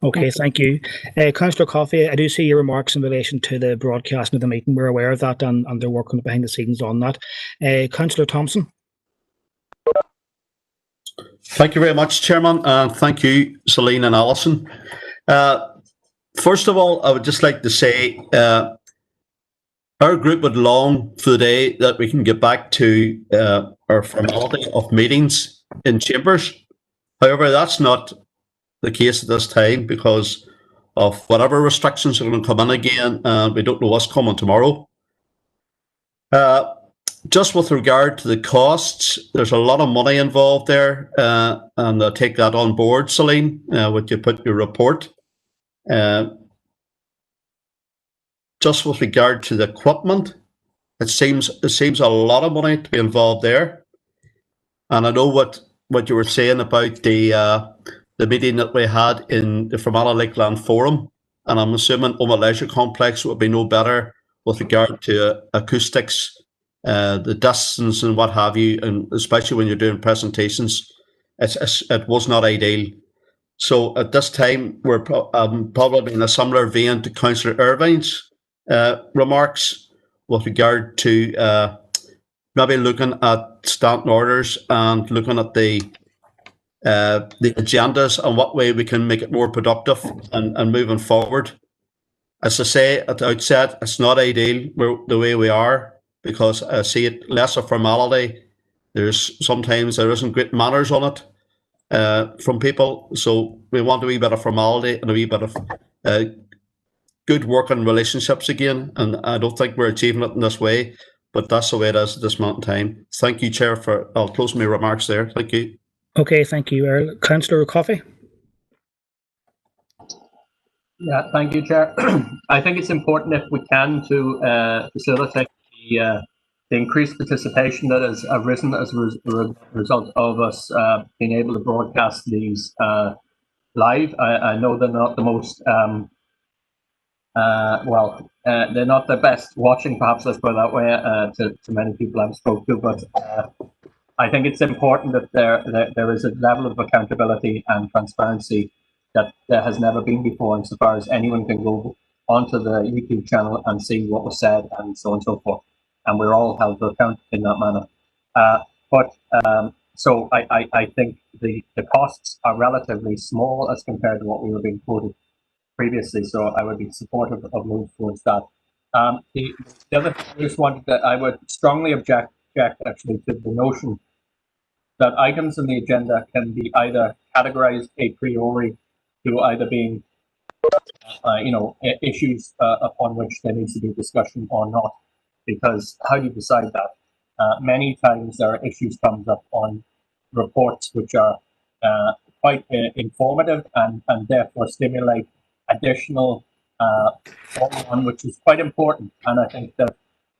Okay, thank you. Councillor Coffey, I do see your remarks in relation to the broadcasting of the meeting. We're aware of that and they're working behind the scenes on that. Councillor Thompson. Thank you very much, Chairman, and thank you, Celine and Alison. First of all, I would just like to say our group would long for the day that we can get back to our formality of meetings in chambers. However, that's not the case at this time because of whatever restrictions are going to come in again, and we don't know what's coming tomorrow. Just with regard to the costs, there's a lot of money involved there, and I take that on board, Celine, when you put your report. Just with regard to the equipment, it seems a lot of money to be involved there. And I know what you were saying about the meeting that we had in the Fermanagh Lakeland Forum, and I'm assuming Oma Leisure Complex would be no better with regard to acoustics, the distance and what have you, and especially when you're doing presentations, it was not ideal. So at this time, we're probably in a similar vein to Councillor Irvine's remarks with regard to maybe looking at standing orders and looking at the agendas and what way we can make it more productive and moving forward. As I say at the outset, it's not ideal the way we are because I see it less a formality. Sometimes there isn't great manners on it from people, so we want a wee bit of formality and a wee bit of good working relationships again, and I don't think we're achieving it in this way, but that's the way it is at this moment in time. Thank you, Chair, I'll close my remarks there. Thank you. Okay, thank you, Earl. Councillor Coffey. Yeah, thank you, Chair. I think it's important if we can to facilitate the increased participation that has arisen as a result of us being able to broadcast these live. I know they're not the most they're not the best watching, perhaps, let's put it that way, to many people I've spoken to, but I think it's important that there is a level of accountability and transparency that there has never been before, insofar as anyone can go onto the YouTube channel and see what was said and so on and so forth, and we're all held to account in that manner. So I think the costs are relatively small as compared to what we were being quoted previously, so I would be supportive of moving towards that. The other thing I just wanted that I would strongly object actually to the notion that items in the agenda can be either categorized a priori to either being issues upon which there needs to be discussion or not, because how do you decide that? Many times there are issues comes up on reports which are quite informative and therefore stimulate additional follow-on, which is quite important. And I think that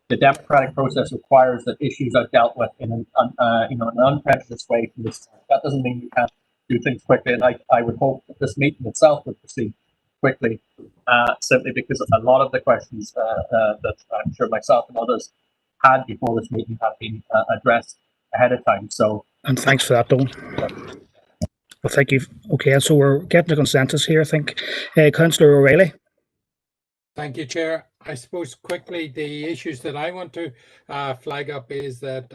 the democratic process requires that issues are dealt with in an unprejudiced way from this time. That doesn't mean you can't do things quickly, and I would hope that this meeting itself would proceed quickly, simply because a lot of the questions that I'm sure myself and others had before this meeting have been addressed ahead of time. So, and thanks for that, Don. Well, thank you. Okay, so we're getting a consensus here, I think. Councillor O'Reilly. Thank you, Chair. I suppose quickly the issues that I want to flag up is that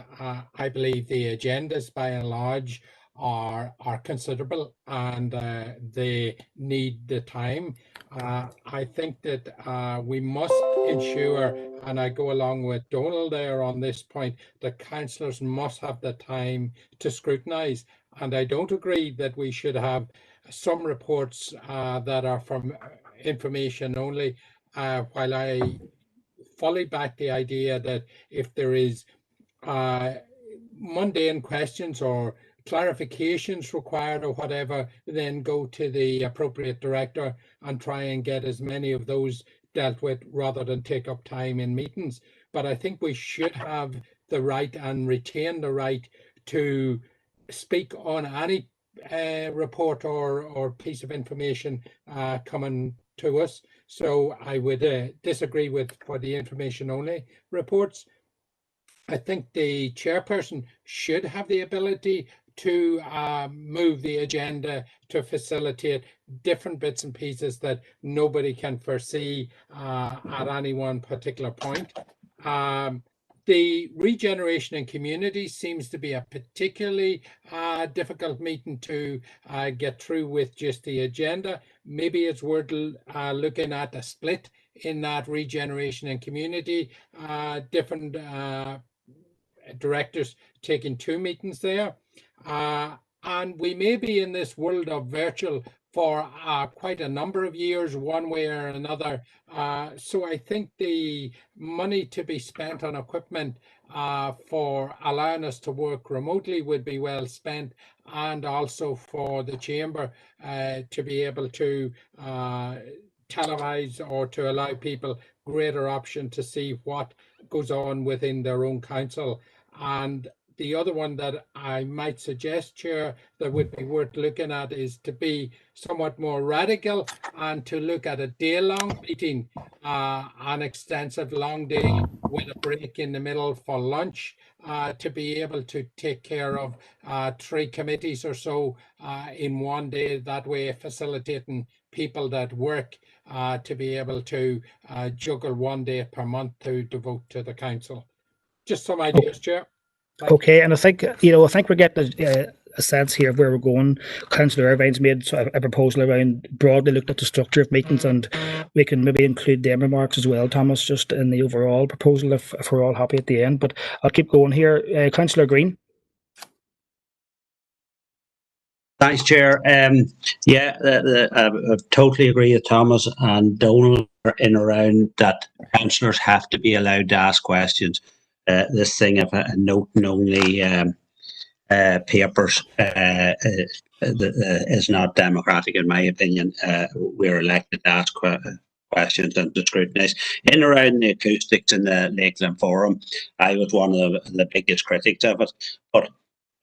I believe the agendas by and large are considerable and they need the time. I think that we must ensure, and I go along with Donald there on this point, that councillors must have the time to scrutinise. And I don't agree that we should have some reports that are from information only, while I fully back the idea that if there is mundane questions or clarifications required or whatever, then go to the appropriate director and try and get as many of those dealt with rather than take up time in meetings. But I think we should have the right and retain the right to speak on any report or piece of information coming to us. So I would disagree with for the information only reports. I think the chairperson should have the ability to move the agenda to facilitate different bits and pieces that nobody can foresee at any one particular point. The regeneration in community seems to be a particularly difficult meeting to get through with just the agenda. Maybe it's worth looking at a split in that regeneration in community, different directors taking 2 meetings there. And we may be in this world of virtual for quite a number of years, one way or another. So I think the money to be spent on equipment for allowing us to work remotely would be well spent, and also for the chamber to be able to televise or to allow people greater option to see what goes on within their own council. And the other one that I might suggest, Chair, that would be worth looking at is to be somewhat more radical and to look at a day-long meeting, an extensive long day with a break in the middle for lunch, to be able to take care of 3 committees or so in one day, that way facilitating people that work to be able to juggle one day per month to devote to the council. Just some ideas, Chair. Okay, and I think we're getting a sense here of where we're going. Councillor Irvine's made a proposal around broadly looked at the structure of meetings, and we can maybe include them remarks as well, Thomas, just in the overall proposal if we're all happy at the end. But I'll keep going here. Councillor Green. Thanks, Chair. I totally agree with Thomas and Donald in around that councillors have to be allowed to ask questions. This thing of noting only papers is not democratic, in my opinion. We're elected to ask questions and to scrutinise. In around the acoustics in the Lakeland Forum, I was one of the biggest critics of it. But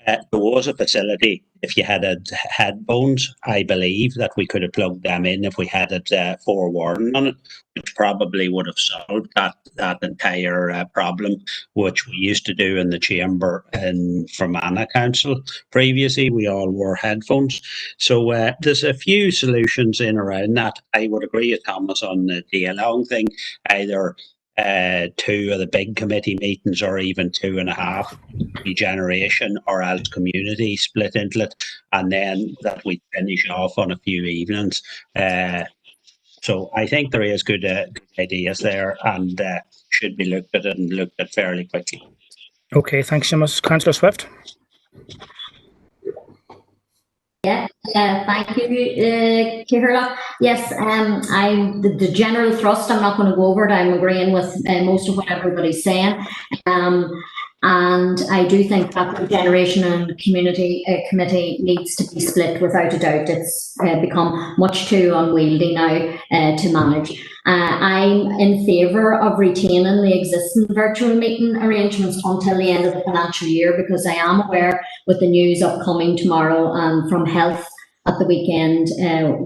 there was a facility, if you had headphones, I believe that we could have plugged them in if we had it forewarning on it, which probably would have solved that entire problem, which we used to do in the chamber in Fermanagh Council previously. We all wore headphones. So there's a few solutions in around that. I would agree with Thomas on the day-long thing, either 2 of the big committee meetings or even 2.5 regeneration, or else community split into it, and then that we finish off on a few evenings. So I think there is good ideas there, and should be looked at and looked at fairly quickly. Okay, thanks so much. Councillor Swift. Yeah, thank you, Ciara. Yes, the general thrust, I'm not going to go over it. I'm agreeing with most of what everybody's saying. And I do think that the generation and community committee needs to be split without a doubt. It's become much too unwieldy now to manage. I'm in favour of retaining the existing virtual meeting arrangements until the end of the financial year, because I am aware with the news upcoming tomorrow from Health at the weekend,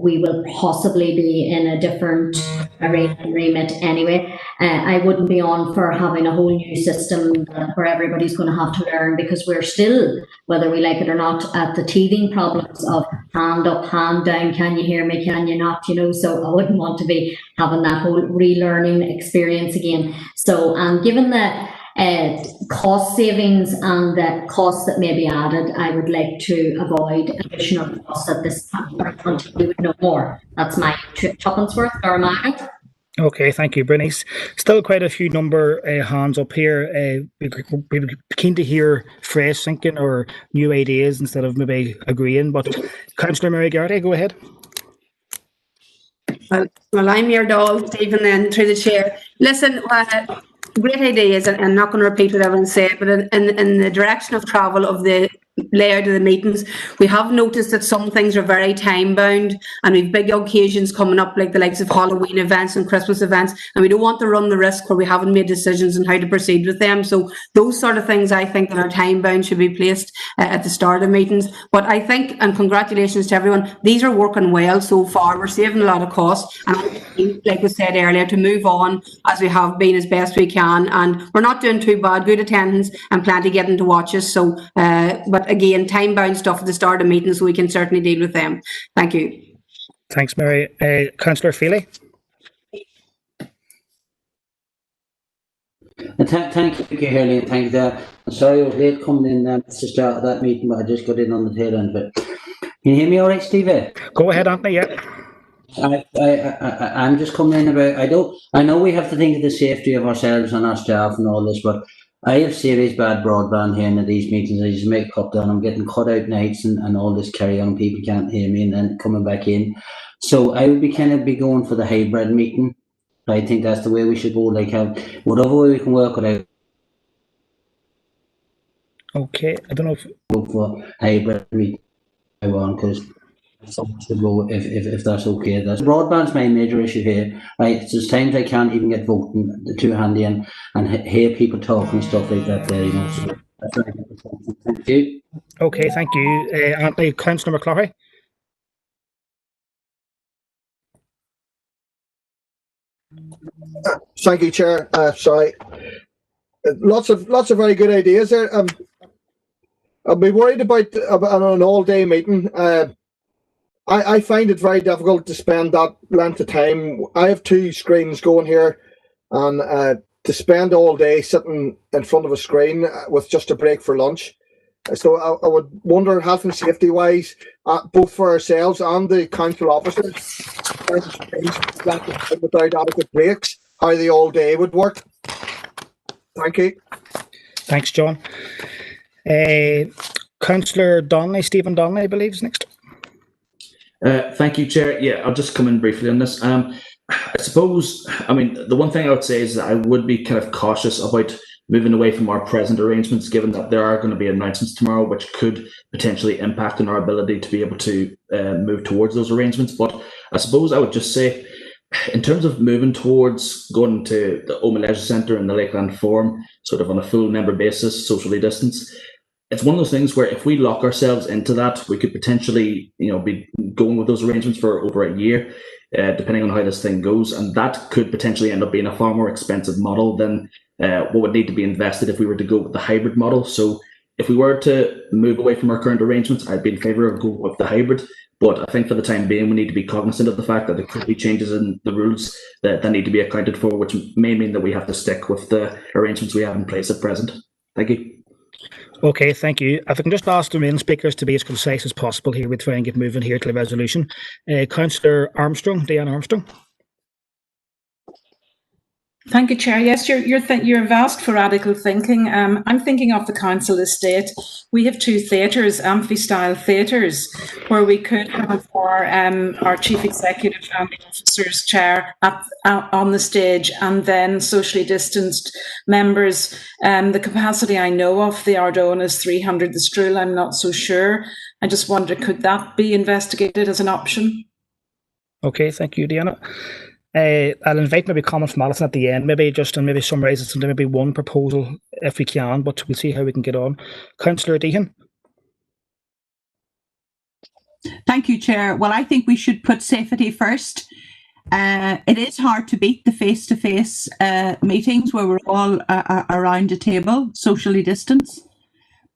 we will possibly be in a different remit anyway. I wouldn't be on for having a whole new system where everybody's going to have to learn, because we're still, whether we like it or not, at the teething problems of hand up, hand down, can you hear me, can you not, so I wouldn't want to be having that whole relearning experience again. So given the cost savings and the costs that may be added, I would like to avoid additional costs at this time until we would know more. That's my tuppence worth, or Margaret. Okay, thank you, Bernice. Still quite a few number hands up here. We're keen to hear fresh thinking or new ideas instead of maybe agreeing. But Councillor Mary Garrity, go ahead. Well, I'm your doll, Stephen, then through the chair. Listen, great ideas, and I'm not going to repeat what everyone said, but in the direction of travel of the layout of the meetings, we have noticed that some things are very time bound, and we've big occasions coming up, like the likes of Halloween events and Christmas events, and we don't want to run the risk where we haven't made decisions on how to proceed with them. So those sort of things, I think, that are time bound should be placed at the start of meetings. But I think, and congratulations to everyone, these are working well so far. We're saving a lot of costs, and like we said earlier, to move on as we have been as best we can, and we're not doing too bad. Good attendance and plenty getting to watch us. So but again, time-bound stuff at the start of meetings, so we can certainly deal with them. Thank you. Thanks, Mary. Councillor Feely. Thank you, Hurley, and thank you. I'm sorry I was late coming in to start that meeting, but I just got in on the tail end of it. Can you hear me all right, Stevie? Go ahead, Anthony. Yeah. I'm just coming in about. I know we have to think of the safety of ourselves and our staff and all this, but I have serious bad broadband here in these meetings. I just make cut down. I'm getting cut out nights and all this carry on. People can't hear me and then coming back in. So I would be going for the hybrid meeting. I think that's the way we should go. Like, whatever way we can work it out. Okay, I don't know if go for hybrid meeting. I want because someone should go if that's okay. That's broadband's my major issue here. Right, there's times I can't even get voting too handy and hear people talking and stuff like that. There, you know. So that's what I think. Thank you. Okay, thank you, Anthony. Councillor McCloughy. Thank you, Chair. Sorry, lots of very good ideas there. I'll be worried about an all-day meeting. I find it very difficult to spend that length of time. I have 2 screens going here, and to spend all day sitting in front of a screen with just a break for lunch. So I would wonder, health and safety wise, both for ourselves and the council officers, without adequate breaks, how the all day would work. Thank you. Thanks, John. Councillor Donnelly, Stephen Donnelly, I believe, is next. Thank you, Chair. Yeah, I'll just come in briefly on this. I suppose, I mean, the one thing I would say is that I would be kind of cautious about moving away from our present arrangements, given that there are going to be announcements tomorrow, which could potentially impact on our ability to be able to move towards those arrangements. But I suppose I would just say, in terms of moving towards going to the Oma Leisure Centre and the Lakeland Forum, sort of on a full member basis, socially distanced, it's one of those things where if we lock ourselves into that, we could potentially, be going with those arrangements for over a year, depending on how this thing goes. And that could potentially end up being a far more expensive model than what would need to be invested if we were to go with the hybrid model. So if we were to move away from our current arrangements, I'd be in favour of going with the hybrid. But I think for the time being, we need to be cognizant of the fact that there could be changes in the rules that need to be accounted for, which may mean that we have to stick with the arrangements we have in place at present. Thank you. Okay, thank you. If I can just ask the main speakers to be as concise as possible here, we try and get moving here to the resolution. Councillor Armstrong, Diane Armstrong. Thank you, Chair. Yes, you've asked for radical thinking. I'm thinking of the council estate. We have 2 theatres, amphi-style theatres, where we could have our chief executive and the officers chair on the stage, and then socially distanced members. The capacity I know of the Ardone is 300. The Strool, I'm not so sure. I just wonder, could that be investigated as an option? Okay, thank you, Diana. I'll invite maybe comments from Alison at the end, maybe summarise it into maybe one proposal if we can, but we'll see how we can get on. Councillor Deehan. Thank you, Chair. Well, I think we should put safety first. It is hard to beat the face-to-face meetings where we're all around a table, socially distanced.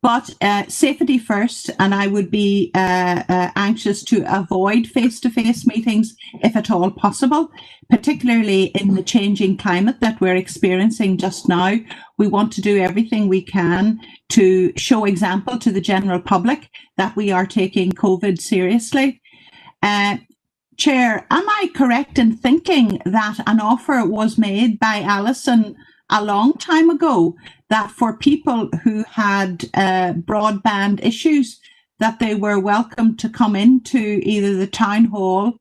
But safety first, and I would be anxious to avoid face-to-face meetings if at all possible, particularly in the changing climate that we're experiencing just now. We want to do everything we can to show example to the general public that we are taking COVID seriously. Chair, am I correct in thinking that an offer was made by Alison a long time ago that for people who had broadband issues, that they were welcome to come into either the town hall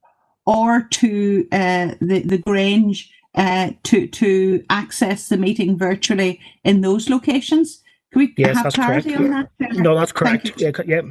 or to the Grange to access the meeting virtually in those locations? Can we have clarity on that? No, that's correct. Yeah,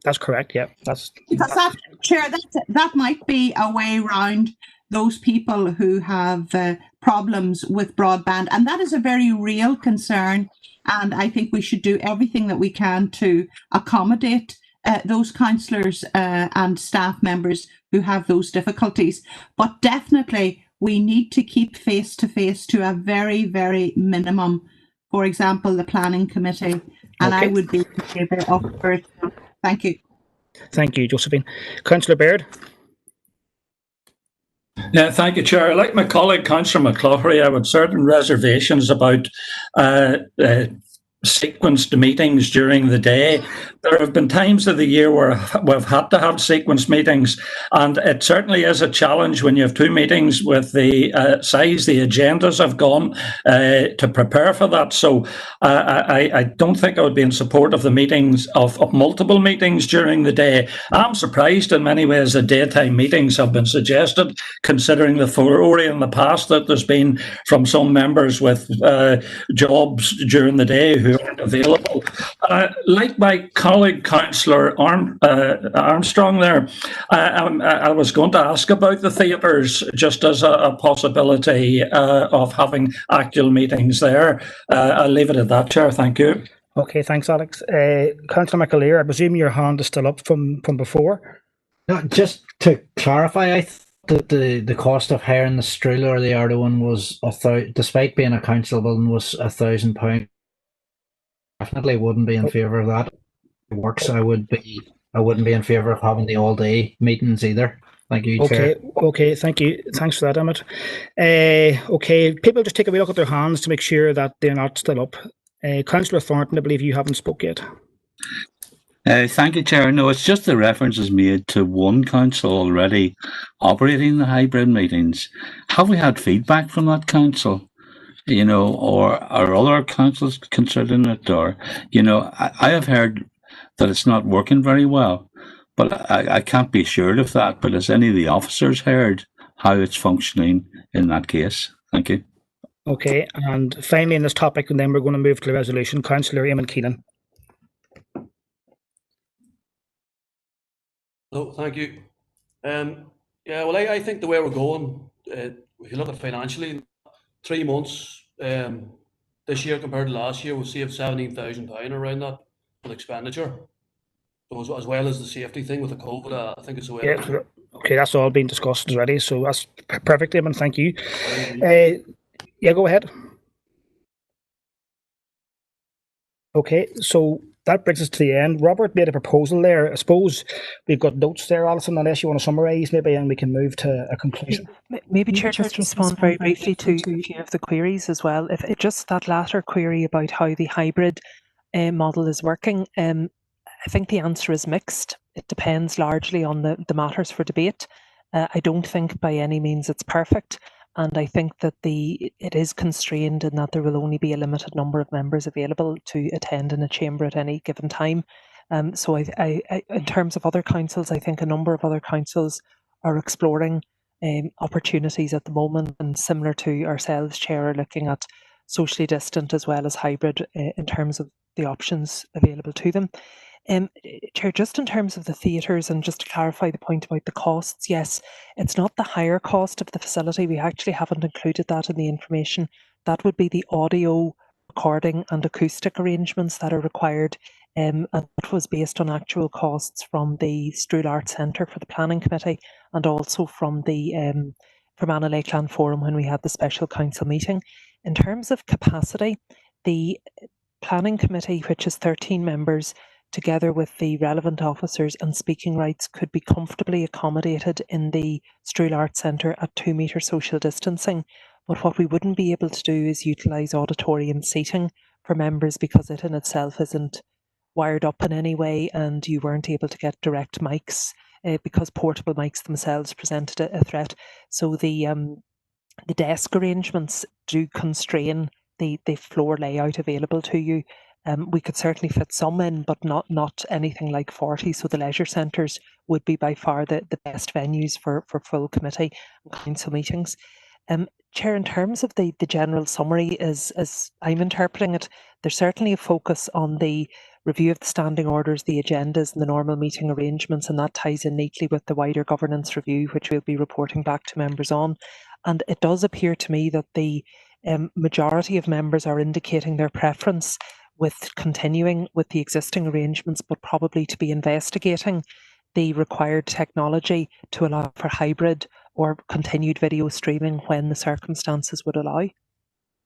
that's correct. Yeah, that's because that, Chair, that might be a way around those people who have problems with broadband, and that is a very real concern. And I think we should do everything that we can to accommodate those councillors and staff members who have those difficulties. But definitely, we need to keep face-to-face to a very, very minimum. For example, the planning committee And Okay. I would be in favour of it. Thank you. Thank you, Josephine. Councillor Baird. Yeah, thank you, Chair. Like my colleague, Councillor McCloughery, I would certain reservations about sequenced meetings during the day. There have been times of the year where we've had to have sequenced meetings, and it certainly is a challenge when you have two meetings with the size the agendas have gone to prepare for that. So I don't think I would be in support of the meetings of multiple meetings during the day. I'm surprised in many ways that daytime meetings have been suggested, considering the furore in the past that there's been from some members with jobs during the day who aren't available. Like my colleague Councillor Armstrong there, I was going to ask about the theatres just as a possibility of having actual meetings there. I'll leave it at that, Chair. Thank you. Okay, thanks, Alex. Councillor McAleer, I presume your hand is still up from before? Just to clarify, I thought that the cost of hiring the Stroll or the Ardo one was despite being a council building, was £1,000. Definitely wouldn't be in favour of that. It works. I wouldn't be in favour of having the all day meetings either. Thank you, Chair. Okay, thank you. Thanks for that, Emmett. Okay, people just take a wee look at their hands to make sure that they're not still up. Councillor Thornton, I believe you haven't spoke yet. Thank you, Chair. No, it's just the reference is made to one council already operating the hybrid meetings. Have we had feedback from that council? You know, or are other councils considering it? Or, you know, I have heard that it's not working very well, but I can't be assured of that. But has any of the officers heard how it's functioning in that case? Thank you. Okay, and finally in this topic, and then we're going to move to the resolution. Councillor Eamon Keenan. Oh, thank you. Yeah, well, I think the way we're going, if you look at financially, 3 months this year compared to last year, we'll save £17,000 around that with expenditure. So as well as the safety thing with the COVID, I think it's a way. Yeah, okay, that's all been discussed already, so that's perfect, Eamon. Thank you. Yeah, go ahead. Okay, so that brings us to the end. Robert made a proposal there. I suppose we've got notes there, Alison, unless you want to summarise maybe, and we can move to a conclusion. Maybe, Chair, just respond very briefly to a few of the queries as well. If it just that latter query about how the hybrid model is working, I think the answer is mixed. It depends largely on the matters for debate. I don't think by any means it's perfect. And I think that it is constrained in that there will only be a limited number of members available to attend in a chamber at any given time. So I, in terms of other councils, I think a number of other councils are exploring opportunities at the moment, and similar to ourselves, Chair, are looking at socially distant as well as hybrid in terms of the options available to them. Chair, just in terms of the theatres, and just to clarify the point about the costs, yes, it's not the higher cost of the facility. We actually haven't included that in the information. That would be the audio recording and acoustic arrangements that are required, and that was based on actual costs from the Stroll Arts Centre for the Planning Committee, and also from the Fermanagh Lakeland Forum when we had the special council meeting. In terms of capacity, the Planning Committee, which is 13 members, together with the relevant officers and speaking rights, could be comfortably accommodated in the Stroll Arts Centre at 2 metre social distancing. But what we wouldn't be able to do is utilise auditorium seating for members, because it in itself isn't wired up in any way, and you weren't able to get direct mics because portable mics themselves presented a threat. So the desk arrangements do constrain the floor layout available to you. We could certainly fit some in, but not anything like 40. So the leisure centres would be by far the best venues for full committee and council meetings. Chair, in terms of the general summary, as I'm interpreting it, there's certainly a focus on the review of the standing orders, the agendas and the normal meeting arrangements, and that ties in neatly with the wider governance review, which we'll be reporting back to members on. And it does appear to me that the majority of members are indicating their preference with continuing with the existing arrangements, but probably to be investigating the required technology to allow for hybrid or continued video streaming when the circumstances would allow.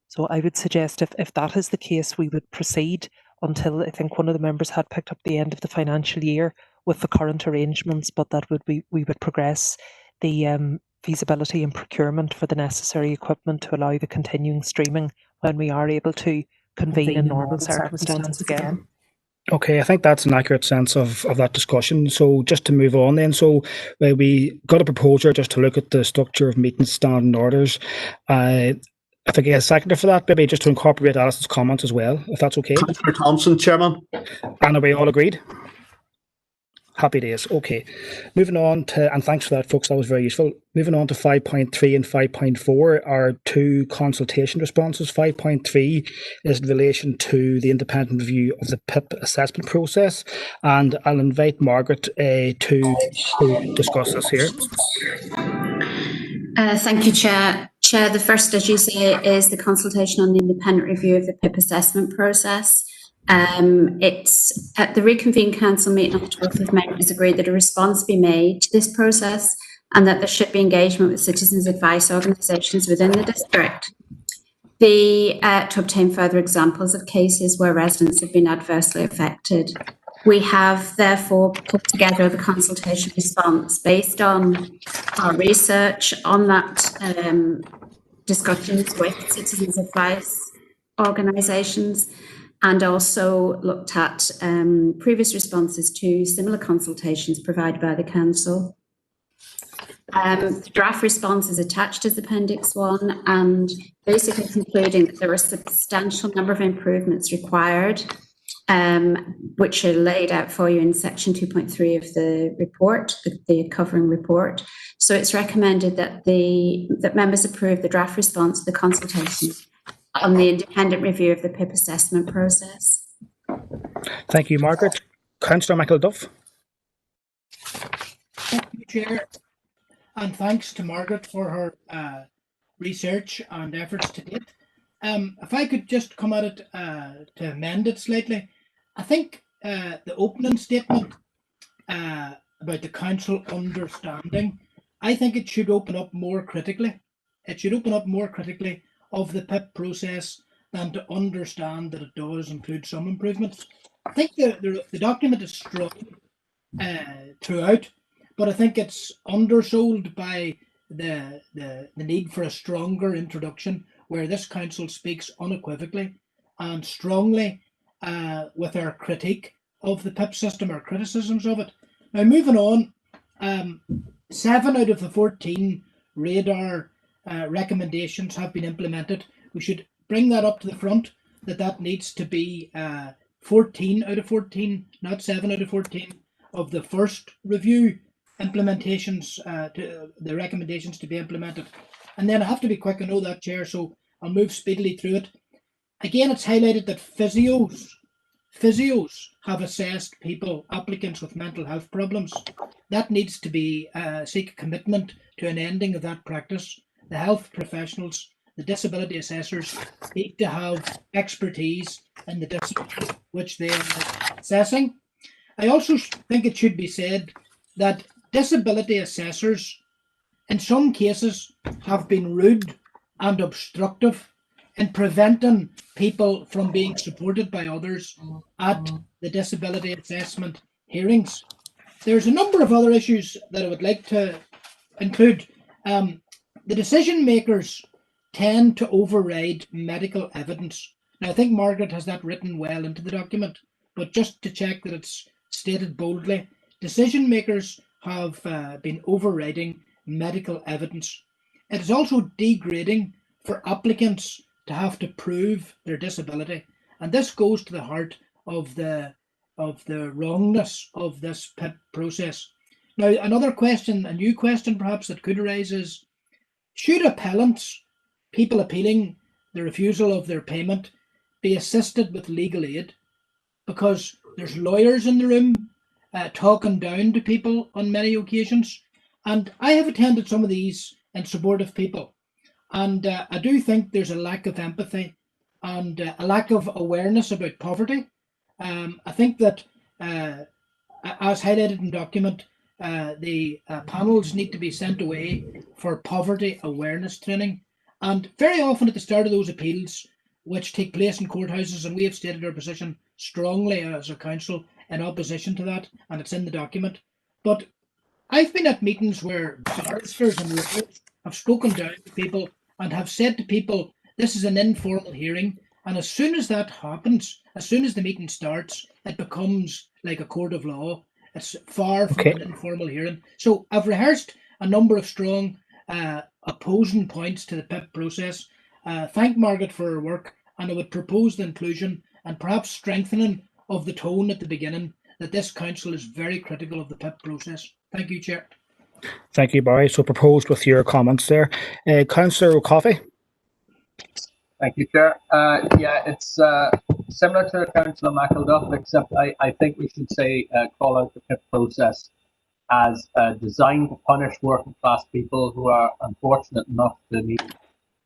So I would suggest if that is the case, we would proceed until I think one of the members had picked up the end of the financial year with the current arrangements, but that we would progress the feasibility and procurement for the necessary equipment to allow the continuing streaming when we are able to convene in normal circumstances again. Okay, I think that's an accurate sense of that discussion. So just to move on then, so we got a proposal just to look at the structure of meeting standing orders. If I get a seconder for that, maybe just to incorporate Alison's comments as well, if that's okay. Councillor Thompson, Chairman. And are we all agreed? Happy days. Okay. Moving on to, and thanks for that, folks, that was very useful. Moving on to 5.3 and 5.4 are two consultation responses. 5.3 is in relation to the independent review of the PIP assessment process, and I'll invite Margaret to discuss this here. Thank you, Chair. Chair, the first, as you say, is the consultation on the independent review of the PIP assessment process. It's at the reconvened council meeting on the 12th of May, it was agreed that a response be made to this process and that there should be engagement with citizens' advice organisations within the district to obtain further examples of cases where residents have been adversely affected. We have therefore put together the consultation response based on our research on that discussions with citizens' advice organisations, and also looked at previous responses to similar consultations provided by the council. The draft response is attached as Appendix 1 and basically concluding that there are a substantial number of improvements required, which are laid out for you in section 2.3 of the report, the covering report. So it's recommended that that members approve the draft response to the consultation on the independent review of the PIP assessment process. Thank you, Margaret. Councillor Michael Duff. Thank you, Chair, and thanks to Margaret for her research and efforts to date. If I could just come at it to amend it slightly, I think the opening statement about the council understanding, I think it should open up more critically. It should open up more critically of the PIP process than to understand that it does include some improvements. I think the document is strong throughout, but I think it's undersold by the need for a stronger introduction where this council speaks unequivocally and strongly with our critique of the PIP system, our criticisms of it. Now, moving on, 7 out of the 14 radar recommendations have been implemented. We should bring that up to the front, that needs to be 14 out of 14, not 7 out of 14 of the first review implementations, the recommendations to be implemented. And then I have to be quick, I know that, Chair, so I'll move speedily through it. Again, it's highlighted that physios have assessed applicants with mental health problems. That needs to be seek a commitment to an ending of that practice. The health professionals, the disability assessors need to have expertise in the disciplines which they are assessing. I also think it should be said that disability assessors in some cases have been rude and obstructive in preventing people from being supported by others at the disability assessment hearings. There's a number of other issues that I would like to include. The decision makers tend to override medical evidence. Now, I think Margaret has that written well into the document, but just to check that it's stated boldly, decision makers have been overriding medical evidence. It is also degrading for applicants to have to prove their disability, and this goes to the heart of the wrongness of this PIP process. Now, another question, a new question perhaps that could arise is, should appellants, people appealing the refusal of their payment, be assisted with legal aid? Because there's lawyers in the room talking down to people on many occasions, and I have attended some of these in support of people, and I do think there's a lack of empathy and a lack of awareness about poverty. I think that, as highlighted in document, the panels need to be sent away for poverty awareness training, and very often at the start of those appeals, which take place in courthouses, and we have stated our position strongly as a council in opposition to that, and it's in the document. But I've been at meetings where barristers and lawyers have spoken down to people and have said to people, this is an informal hearing. And as soon as that happens, as soon as the meeting starts, it becomes like a court of law. It's far from an informal hearing. So I've rehearsed a number of strong opposing points to the PIP process. Thank Margaret for her work, and I would propose the inclusion and perhaps strengthening of the tone at the beginning that this council is very critical of the PIP process. Thank you, Chair. Thank you, Barry. So proposed with your comments there. Councillor Coffey. Thank you, Chair. Yeah, it's similar to Councillor McElduff, except I think we should say call out the PIP process as designed to punish working class people who are unfortunate enough to need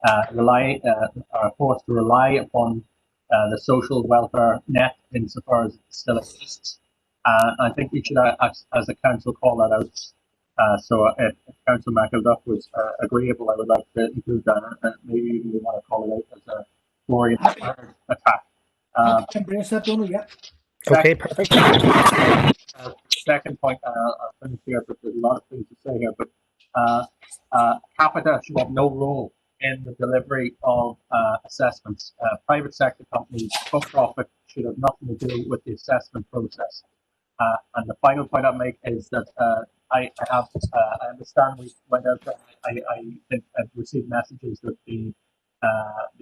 are forced to rely upon the social welfare net insofar as it still exists. I think we should, as a council, call that out. So if Councillor McElduff was agreeable, I would like to include that. Maybe we want to call it out as a glorious attack. Embrace that, Donald, yeah. Okay, perfect. Second point, I'll finish here, but there's a lot of things to say here, but capita should have no role in the delivery of assessments. Private sector companies, for profit, should have nothing to do with the assessment process. And the final point I'll make is that I understand we went out there. I think I've received messages that the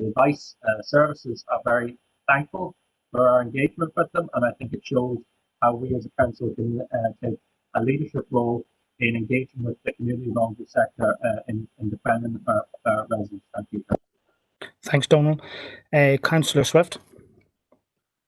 advice services are very thankful for our engagement with them, and I think it shows how we as a council can take a leadership role in engaging with the community voluntary sector in defending our residents. Thank you. Thanks, Donald. Councillor Swift.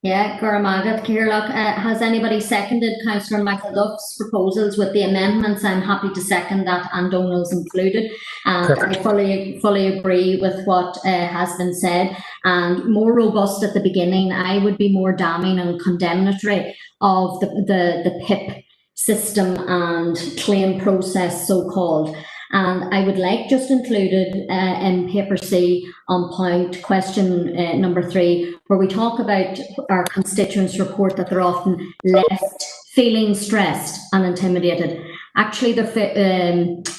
Yeah, Guramagat, Kirlock. Has anybody seconded Councillor McElduff's proposals with the amendments? I'm happy to second that, and Donald's included. I fully agree with what has been said, and more robust at the beginning. I would be more damning and condemnatory of the PIP system and claim process, so-called. And I would like just included in paper C on point question number 3, where we talk about our constituents report that they're often left feeling stressed and intimidated. Actually, they're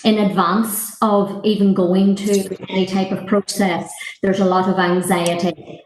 in advance of even going to any type of process, there's a lot of anxiety.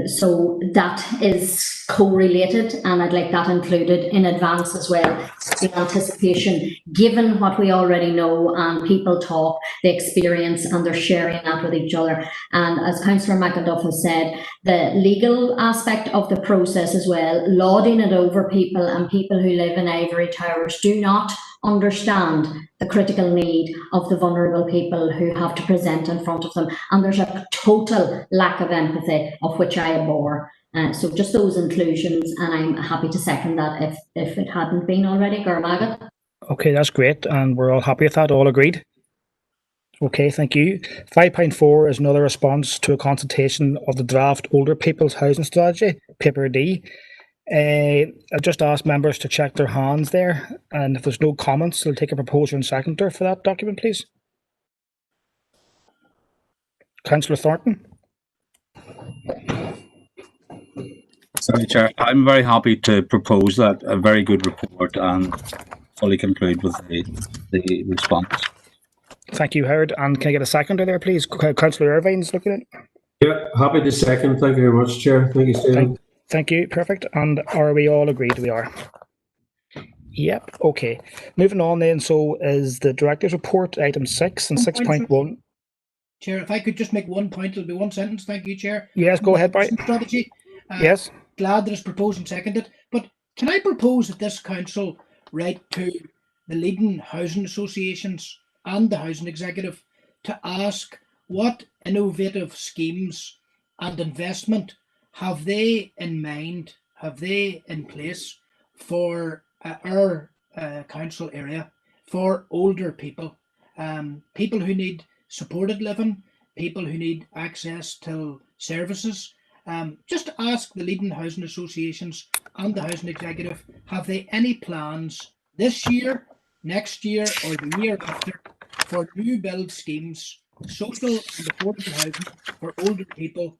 So that is correlated, and I'd like that included in advance as well. The anticipation, given what we already know, and people talk, the experience, and they're sharing that with each other. And as Councillor McElduff has said, the legal aspect of the process as well, lauding it over people, and people who live in ivory towers do not understand the critical need of the vulnerable people who have to present in front of them, and there's a total lack of empathy, of which I abhor. So just those inclusions, and I'm happy to second that if it hadn't been already. Guramagat. Okay, that's great, and we're all happy with that, all agreed. Okay, thank you. 5.4 is another response to a consultation of the draft older people's housing strategy, paper D. I'll just ask members to check their hands there, and if there's no comments, I'll take a proposer and seconder for that document, please. Councillor Thornton. Sorry, Chair. I'm very happy to propose that. A very good report, and fully conclude with the response. Thank you, Howard. And can I get a seconder there, please? Councillor Irvine's looking at it. Yeah, happy to second. Thank you very much, Chair. Thank you, Stephen. Thank you. Perfect. And are we all agreed? We are. Yep. Okay. Moving on then. So is the director's report item 6 and 6.1. Chair, if I could just make one point, it'll be one sentence. Thank you, Chair. Yes, go ahead, Barry. Strategy. Yes. Glad that it's proposed and seconded. But can I propose that this council write to the leading housing associations and the housing executive to ask what innovative schemes and investment have they in mind, have they in place for our council area, for older people, people who need supported living, people who need access to services. Just ask the leading housing associations and the housing executive, have they any plans this year, next year, or the year after for new build schemes, social and affordable housing for older people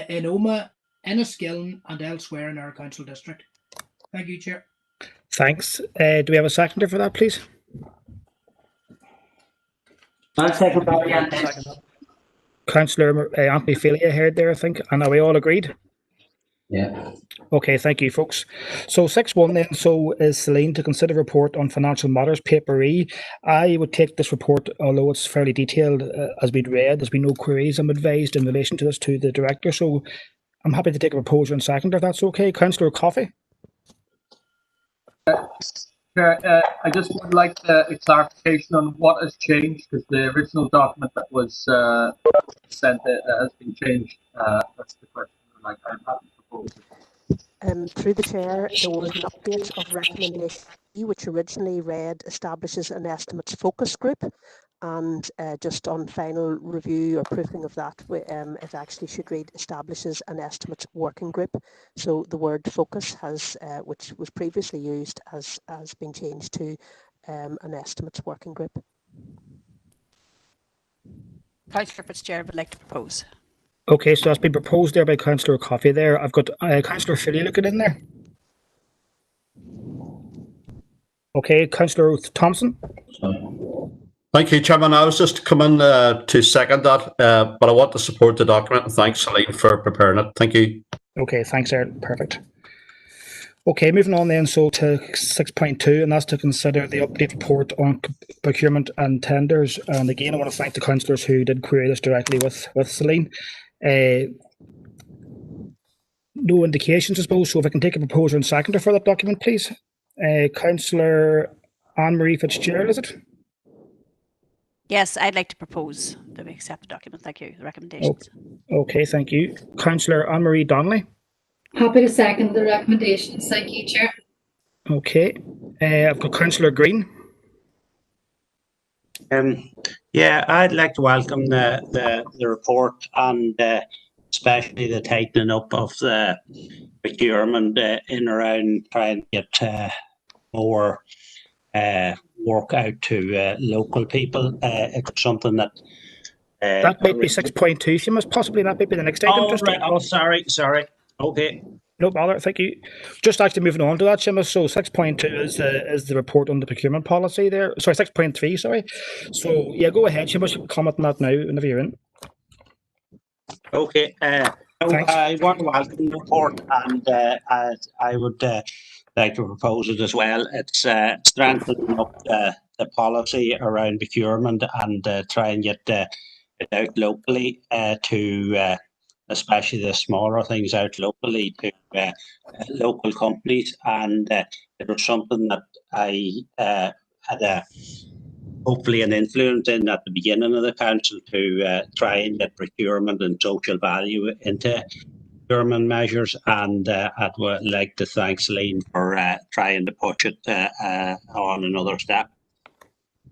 in Omagh, Enniskillen and elsewhere in our council district. Thank you, Chair. Thanks. Do we have a seconder for that, please? I'll second that again. Councillor Anthony Filia heard there, I think. And are we all agreed? Yeah. Okay, thank you, folks. So 6.1 then, so is Celine to consider report on financial matters, paper E. I would take this report, although it's fairly detailed, as we'd read. There's been no queries, I'm advised, in relation to this to the director. So I'm happy to take a proposal and second if that's okay. Councillor Coffey? I just would like a clarification on what has changed, because the original document that was sent has been changed. That's the question. I'm happy to propose it. Through the chair, there was an update of recommendation E, which originally read establishes an estimates focus group, and just on final review or proofing of that, it actually should read establishes an estimates working group. So the word focus has, which was previously used, has been changed to an estimates working group. Councillor Fitzgerald would like to propose. Okay, so that's been proposed there by Councillor Coffey there. I've got Councillor Filia looking in there. Okay, Councillor Thompson. Thank you, Chairman. I was just coming to second that, but I want to support the document and thanks Celine for preparing it. Thank you. Okay, thanks, Aaron. Perfect. Okay, moving on then, so to 6.2, and that's to consider the update report on procurement and tenders. And again, I want to thank the councillors who did query this directly with Celine. No indications, I suppose, so if I can take a proposer and seconder for that document, please. Councillor Anne-Marie Fitzgerald, is it? Yes, I'd like to propose that we accept the document. Thank you. The recommendations. Okay, thank you. Councillor Anne-Marie Donnelly. Happy to second the recommendations. Thank you, Chair. Okay. I've got Councillor Green. Yeah, I'd like to welcome the report and especially the tightening up of the procurement in around trying to get more work out to local people. It's something that that might be 6.2, Seamus. Possibly that might be the next item. Oh, right. Oh, sorry. Okay. No bother, thank you. Just actually moving on to that, Seamus. So 6.2 is the report on the procurement policy there. Sorry, 6.3, sorry. So yeah, go ahead, Seamus. You can comment on that now whenever you're in. Okay. I want to welcome the report, and I would like to propose it as well. It's strengthening up the policy around procurement and try and get it out locally to especially the smaller things out locally to local companies. And it was something that I had hopefully an influence in at the beginning of the council to try and get procurement and social value into procurement measures. And I'd like to thank Celine for trying to push it on another step.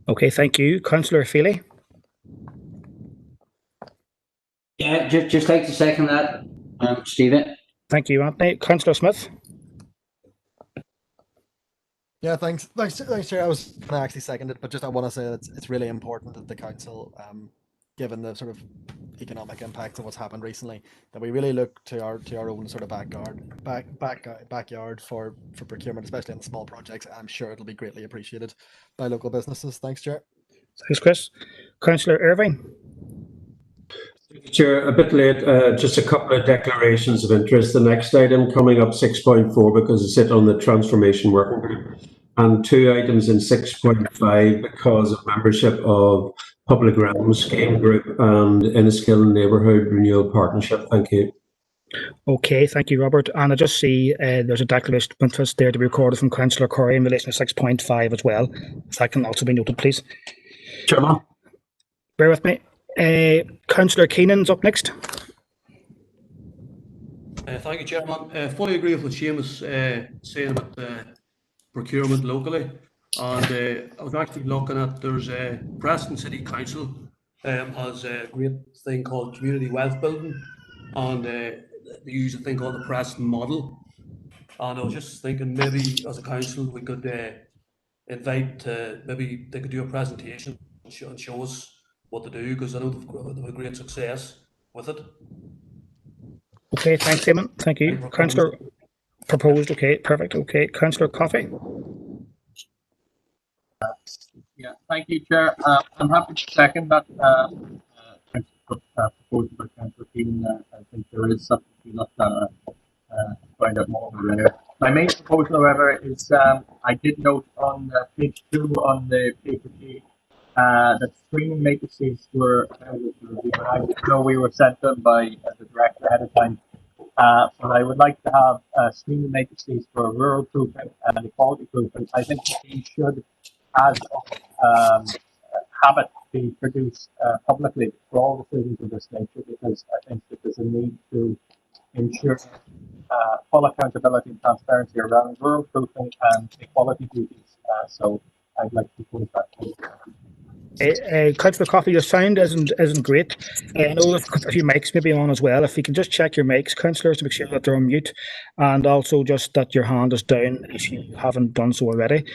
Okay, thank you. Councillor Feely. Yeah, just like to second that, Stephen. Thank you, Anthony. Councillor Smith. Yeah, thanks, Chair. I was going to actually second it, but just I want to say that it's really important that the council, given the sort of economic impacts of what's happened recently, that we really look to our own sort of backyard for procurement, especially in small projects. I'm sure it'll be greatly appreciated by local businesses. Thanks, Chair. Thanks, Chris. Councillor Irvine. Chair, a bit late, just a couple of declarations of interest. The next item coming up 6.4 because it's sit on the transformation working group, and 2 items in 6.5 because of membership of Public Realm Scheme Group and Enniskillen Neighbourhood Renewal Partnership. Thank you. Okay, thank you, Robert. And I just see there's a declaration of interest there to be recorded from Councillor Corey in relation to 6.5 as well. If that can also be noted, please. Chairman. Bear with me. Councillor Keenan's up next. Thank you, Chairman. Fully agree with what Seamus saying about procurement locally. And I was actually looking at, there's a Preston City Council has a great thing called community wealth building, and they use a thing called the Preston model. And I was just thinking maybe as a council we could invite, maybe they could do a presentation and show us what to do, because I know they've had great success with it. Okay, thanks, Eamon. Thank you. Councillor proposed. Okay, perfect. Okay, Councillor Coffey. Yeah, thank you, Chair. I'm happy to second that proposal by Councillor Keane. I think there is something to be looked at find out more there. My main proposal, however, is I did note on page 2 on the paper sheet that screening matrices were I know we were sent them by the director ahead of time, but I would like to have screening matrices for rural proofing and equality proofing. I think these should, as habit, be produced publicly for all decisions of this nature, because I think that there's a need to ensure full accountability and transparency around rural proofing and equality duties. So I'd like to propose that. Councillor Coffey, your sound isn't great. I know there's a few mics maybe on as well. If you can just check your mics, councillors, to make sure that they're on mute, and also just that your hand is down if you haven't done so already.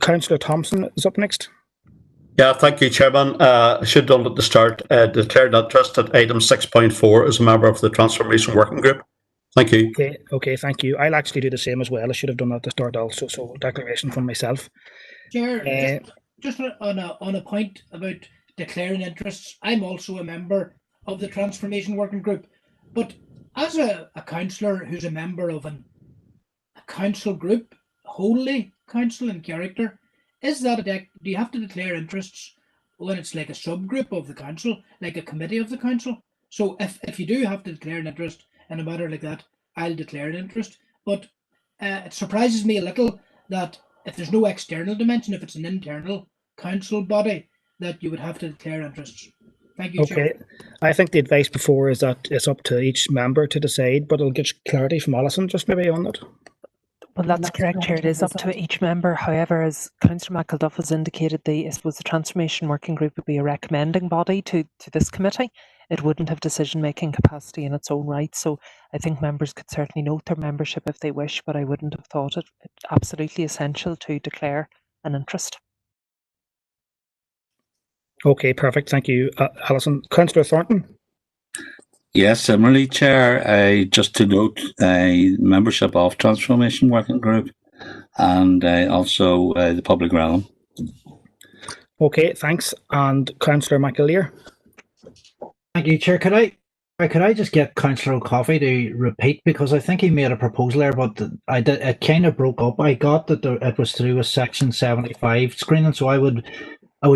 Councillor Thompson is up next. Yeah, thank you, Chairman. I should have done at the start. Declared interest at item 6.4 as a member of the Transformation Working Group. Thank you. Okay, thank you. I'll actually do the same as well. I should have done that at the start also. So declaration from myself. Chair, just on a point about declaring interests, I'm also a member of the Transformation Working Group, but as a councillor who's a member of a council group, wholly council in character, is that do you have to declare interests when it's like a subgroup of the council, like a committee of the council? So if you do have to declare an interest in a matter like that, I'll declare an interest. But it surprises me a little that if there's no external dimension, if it's an internal council body, that you would have to declare interests. Thank you, Chair. Okay, I think the advice before is that it's up to each member to decide, but I'll get clarity from Alison just maybe on that. Well, that's correct, Chair. It is up to each member. However, as Councillor McElduff has indicated, I suppose the Transformation Working Group would be a recommending body to this committee. It wouldn't have decision-making capacity in its own right. So I think members could certainly note their membership if they wish, but I wouldn't have thought it absolutely essential to declare an interest. Okay, perfect. Thank you, Alison. Councillor Thornton. Yes, similarly, Chair, just to note membership of Transformation Working Group and also the public realm. Okay, thanks. And Councillor McAleer. Thank you, Chair. Could I just get Councillor Coffey to repeat, because I think he made a proposal there, but it kind of broke up. I got that it was to do with Section 75 screening, so I would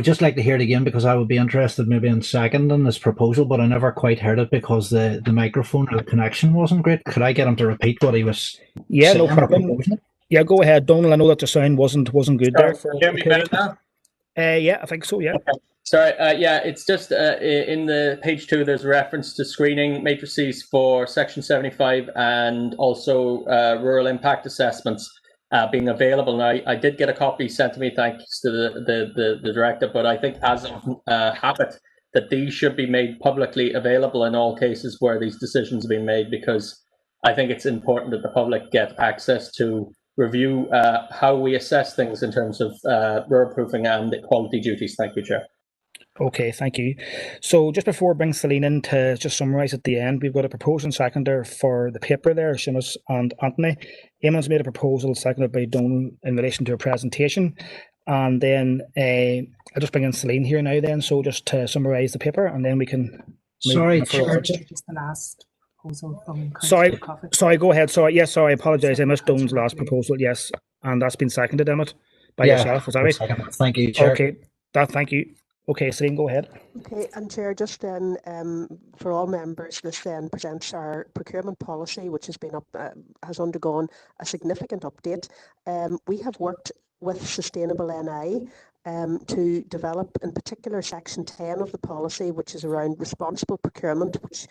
just like to hear it again, because I would be interested maybe in seconding this proposal, but I never quite heard it because the microphone or the connection wasn't great. Could I get him to repeat what he was saying? No problem. Yeah, go ahead, Donald. I know that the sound wasn't good there. Hear me better now? Yeah, I think so, yeah. Okay. Sorry, yeah, it's just in the page 2, there's a reference to screening matrices for Section 75 and also rural impact assessments being available. Now, I did get a copy sent to me, thanks to the director, but I think as of habit, that these should be made publicly available in all cases where these decisions have been made, because I think it's important that the public get access to review how we assess things in terms of rural proofing and equality duties. Thank you, Chair. Okay, thank you. So just before I bring Celine in to just summarise at the end, we've got a proposal and seconder for the paper there, Seamus and Anthony. Eamon's made a proposal seconded by Donald in relation to a presentation. And then I'll just bring in Celine here now then, so just to summarise the paper, and then we can... Sorry, Chair. Just the last proposal from Sorry, go ahead. Sorry, yes, sorry, I apologise. I missed Donald's last proposal, yes. And that's been seconded, Emmett, by yourself, is that right? Thank you, Chair. Okay, thank you. Okay, Celine, go ahead. Okay, and Chair, just then for all members, this then presents our procurement policy, which has been has undergone a significant update. We have worked with Sustainable NI to develop, in particular, Section 10 of the policy, which is around responsible procurement, which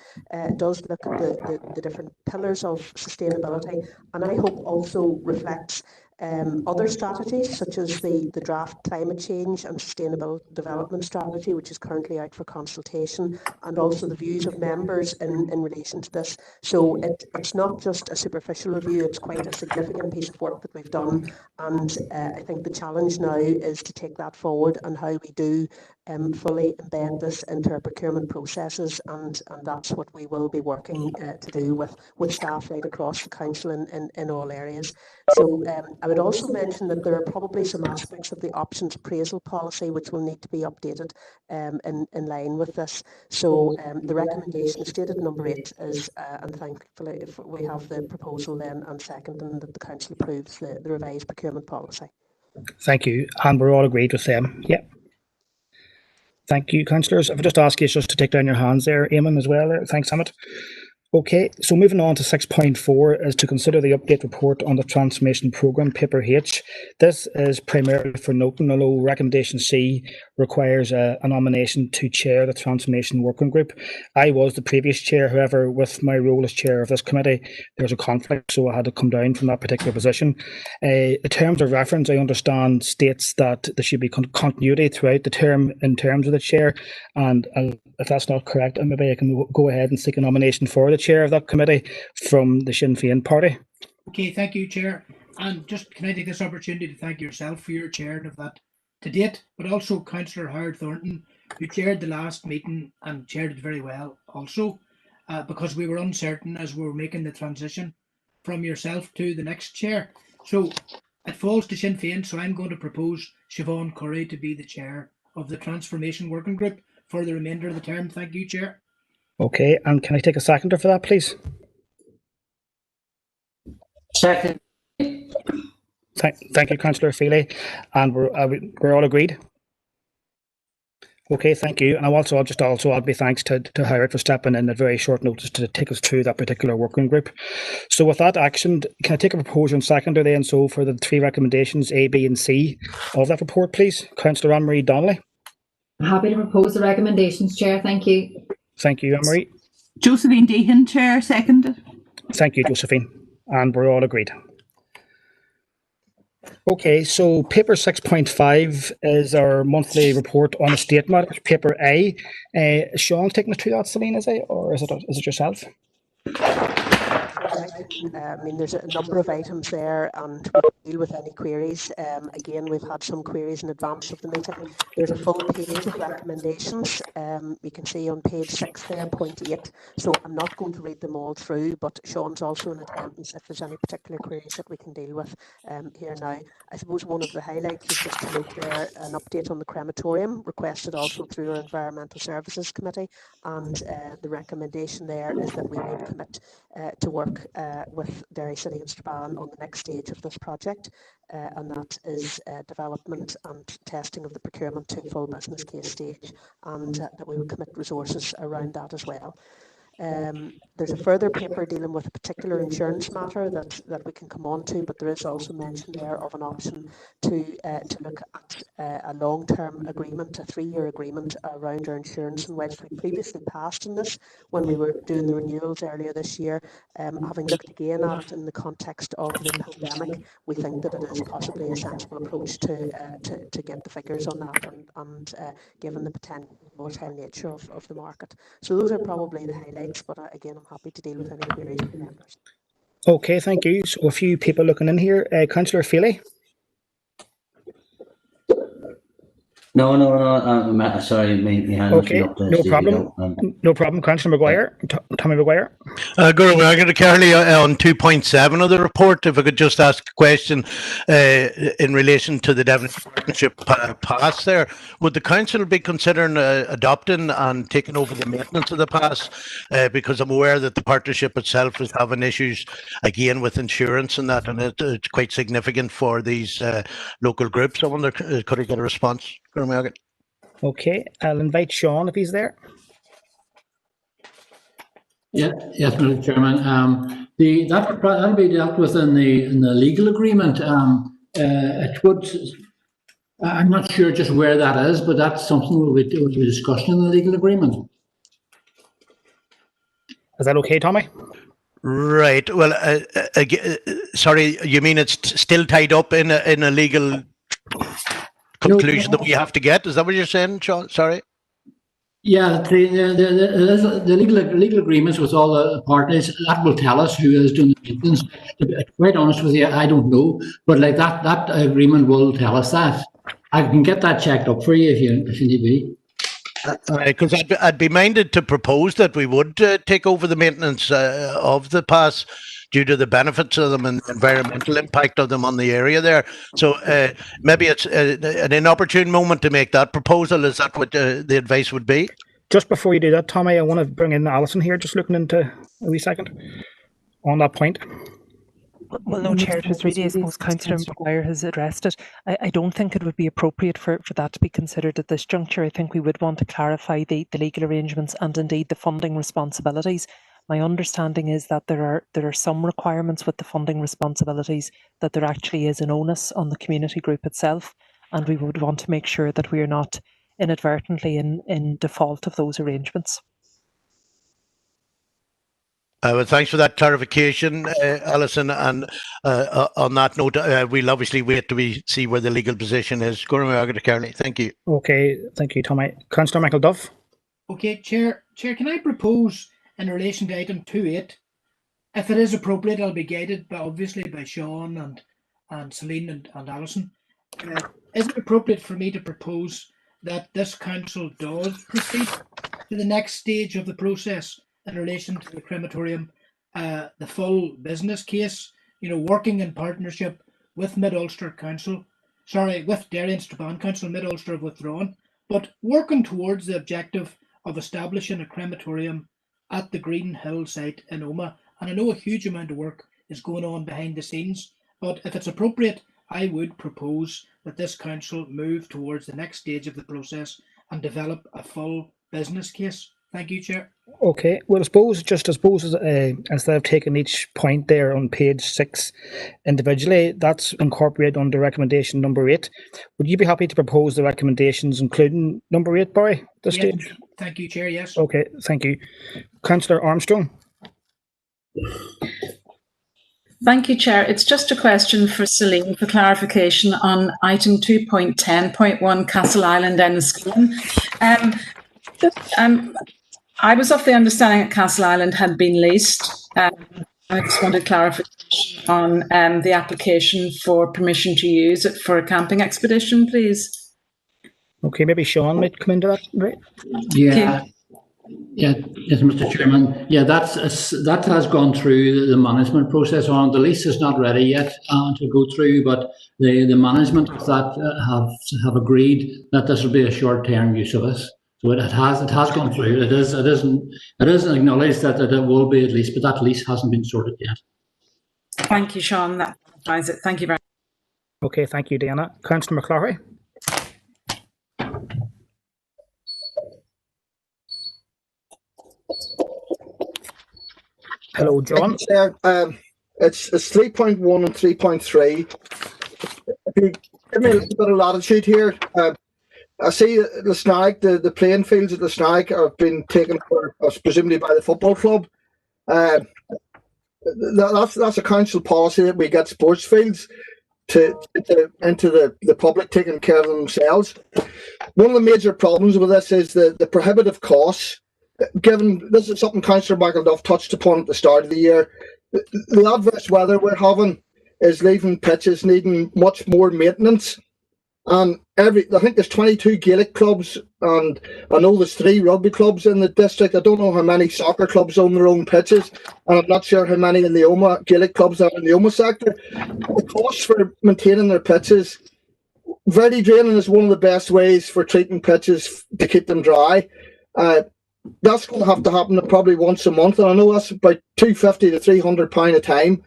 does look at the different pillars of sustainability, and I hope also reflects Other strategies, such as the draft climate change and sustainable development strategy, which is currently out for consultation, and also the views of members in relation to this. So it's not just a superficial review, it's quite a significant piece of work that we've done. And I think the challenge now is to take that forward and how we do fully embed this into our procurement processes, and that's what we will be working to do with staff right across the council in all areas. So I would also mention that there are probably some aspects of the options appraisal policy which will need to be updated in line with this. So the recommendation stated number 8 is, and thankfully if we have the proposal then and seconding that the council approves the revised procurement policy. Thank you, and we're all agreed with them. Yeah. Thank you, councillors. If I just ask you just to take down your hands there, Eamon, as well. Thanks, Emmett. Okay, so moving on to 6.4 is to consider the update report on the transformation programme, paper H. This is primarily for noting, although recommendation C requires a nomination to chair the transformation working group. I was the previous chair, however, with my role as chair of this committee, there's a conflict, so I had to come down from that particular position. The terms of reference, I understand, states that there should be continuity throughout the term in terms of the chair, and if that's not correct, maybe I can go ahead and seek a nomination for the chair of that committee from the Sinn Féin party. Okay, thank you, Chair. And just can I take this opportunity to thank yourself for your chairing of that to date, but also Councillor Howard Thornton, who chaired the last meeting and chaired it very well also, because we were uncertain as we were making the transition from yourself to the next chair. So it falls to Sinn Féin, so I'm going to propose Siobhan Curry to be the chair of the Transformation Working Group for the remainder of the term. Thank you, Chair. Okay, and can I take a seconder for that, please? Second. Thank you, Councillor Feely, and we're all agreed. Okay, thank you. And I'll be thanks to Howard for stepping in at very short notice to take us through that particular working group. So with that action, can I take a proposal and seconder then? So for the 3 recommendations, A, B and C of that report, please. Councillor Anne-Marie Donnelly. I'm happy to propose the recommendations, Chair. Thank you. Thank you, Anne-Marie. Josephine Deehan, Chair, seconded. Thank you, Josephine. And we're all agreed. Okay, so paper 6.5 is our monthly report on estate matters, paper A. Sean taking us through that, Celine, is it? Or is it yourself? I mean, there's a number of items there, and we'll deal with any queries. Again, we've had some queries in advance of the meeting. There's a full page of recommendations. You can see on page 6 there, point 8. So I'm not going to read them all through, but Sean's also in attendance if there's any particular queries that we can deal with here now. I suppose one of the highlights is just to note there an update on the crematorium, requested also through our Environmental Services Committee, and the recommendation there is that we would commit to work with Derry City and Strabane on the next stage of this project, and that is development and testing of the procurement to full business case stage, and that we will commit resources around that as well. There's a further paper dealing with a particular insurance matter that we can come on to, but there is also mention there of an option to look at a long-term agreement, a 3-year agreement around our insurance, in which we previously passed in this when we were doing the renewals earlier this year. Having looked again at it in the context of the pandemic, we think that it is possibly a sensible approach to get the figures on that, and given the potential volatile nature of the market. So those are probably the highlights, but again, I'm happy to deal with any queries from members. Okay, thank you. So a few people looking in here. Councillor Feely. No, sorry, my hand okay, up no problem. No problem. Councillor Maguire, Tommy Maguire. Guru, I'm going to carry on 2.7 of the report. If I could just ask a question in relation to the Devon Partnership pass there. Would the council be considering adopting and taking over the maintenance of the pass? Because I'm aware that the partnership itself is having issues, again, with insurance and that, and it's quite significant for these local groups. I wonder, could I get a response? Okay, I'll invite Sean if he's there. Yes, Mr. Chairman. That'll be dealt with in the legal agreement. It would. I'm not sure just where that is, but that's something we'll be discussing in the legal agreement. Is that okay, Tommy? Right. Well, sorry, you mean it's still tied up in a legal conclusion that we have to get? Is that what you're saying, Sean? Sorry. Yeah, the legal agreements with all the parties, that will tell us who is doing the maintenance. To be quite honest with you, I don't know, but like that agreement will tell us that. I can get that checked up for you if you need be. Because I'd be minded to propose that we would take over the maintenance of the pass due to the benefits of them and the environmental impact of them on the area there. So maybe it's an inopportune moment to make that proposal. Is that what the advice would be? Just before you do that, Tommy, I want to bring in Alison here, just looking into a wee second on that point. Well, no, Chair, it was really, I suppose, Councillor McGuire has addressed it. I don't think it would be appropriate for that to be considered at this juncture. I think we would want to clarify the legal arrangements and indeed the funding responsibilities. My understanding is that there are some requirements with the funding responsibilities that there actually is an onus on the community group itself, and we would want to make sure that we are not inadvertently in default of those arrangements. Well, thanks for that clarification, Alison. And on that note, we'll obviously wait to see where the legal position is. Thank you. Okay, thank you, Tommy. Councillor Michael Duff. Okay, Chair, can I propose in relation to item 2.8, if it is appropriate, I'll be guided obviously by Sean and Celine and Alison. Is it appropriate for me to propose that this council does proceed to the next stage of the process in relation to the crematorium, the full business case, working in partnership with Mid-Ulster Council, with Derry and Strabane Council, Mid-Ulster have withdrawn, but working towards the objective of establishing a crematorium at the Green Hill site in Omagh. And I know a huge amount of work is going on behind the scenes, but if it's appropriate, I would propose that this council move towards the next stage of the process and develop a full business case. Thank you, Chair. Okay, well, I suppose instead of taking each point there on page 6 individually, that's incorporated under recommendation number 8. Would you be happy to propose the recommendations including number 8, Barry, at this stage? Thank you, Chair, yes. Okay, thank you. Councillor Armstrong. Thank you, Chair. It's just a question for Celine for clarification on item 2.10.1 Castle Island Enniskillen. I was of the understanding that Castle Island had been leased. I just wanted clarification on the application for permission to use it for a camping expedition, please. Okay, maybe Sean might come into that, right? Yeah. Yes, Mr. Chairman. Yeah, that has gone through the management process. On the lease is not ready yet to go through, but the management of that have agreed that this will be a short-term use of it. So it has gone through. It is acknowledged that it will be at least, but that lease hasn't been sorted yet. Thank you, Sean. That clarifies it. Thank you very much. Okay, thank you, Diana. Councillor McClarry. Hello, John. It's 3.1 and 3.3. If you give me a little bit of latitude here, I see the Snag, the playing fields at the Snag have been taken for, presumably by the football club. That's a council policy that we get sports fields into the public taking care of themselves. One of the major problems with this is the prohibitive costs. Given this is something Councillor McElduff touched upon at the start of the year, the adverse weather we're having is leaving pitches needing much more maintenance. And I think there's 22 Gaelic clubs, and I know there's 3 rugby clubs in the district. I don't know how many soccer clubs own their own pitches, and I'm not sure how many in the Omagh Gaelic clubs are in the Omagh sector. The cost for maintaining their pitches, verti draining is one of the best ways for treating pitches to keep them dry. That's going to have to happen probably once a month, and I know that's about £250 to £300 a time.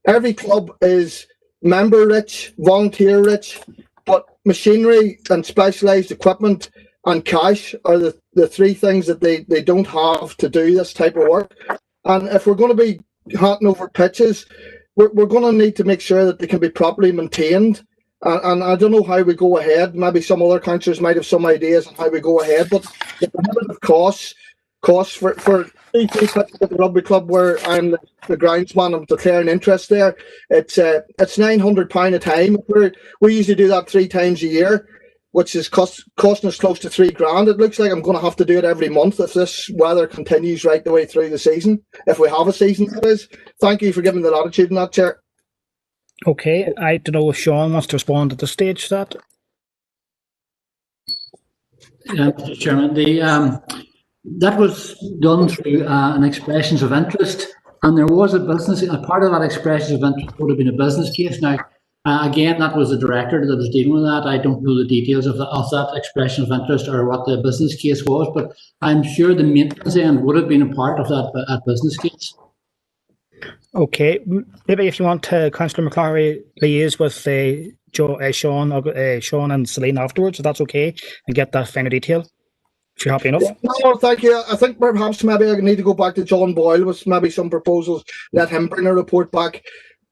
Every club is member rich, volunteer rich, but machinery and specialised equipment and cash are the 3 things that they don't have to do this type of work. And if we're going to be handing over pitches, we're going to need to make sure that they can be properly maintained. And I don't know how we go ahead. Maybe some other councillors might have some ideas on how we go ahead, but the prohibitive costs for three pitches at the rugby club where I'm the groundsman. I'm declaring interest there. It's £900 a time. We usually do that 3 times a year, which is costing us close to £3,000. It looks like I'm going to have to do it every month if this weather continues right the way through the season. If we have a season, that is. Thank you for giving the latitude in that, Chair. Okay, I don't know if Sean wants to respond at this stage to that. Mr. Chairman, that was done through an expressions of interest, and there was a part of that expressions of interest would have been a business case. Now, again, that was the director that was dealing with that. I don't know the details of that expression of interest or what the business case was, but I'm sure the maintenance end would have been a part of that business case. Okay, maybe if you want to, Councillor McClary, liaise with Sean and Celine afterwards, if that's okay, and get that final detail, if you're happy enough. No, thank you. I think perhaps maybe I need to go back to John Boyle with maybe some proposals, let him bring a report back,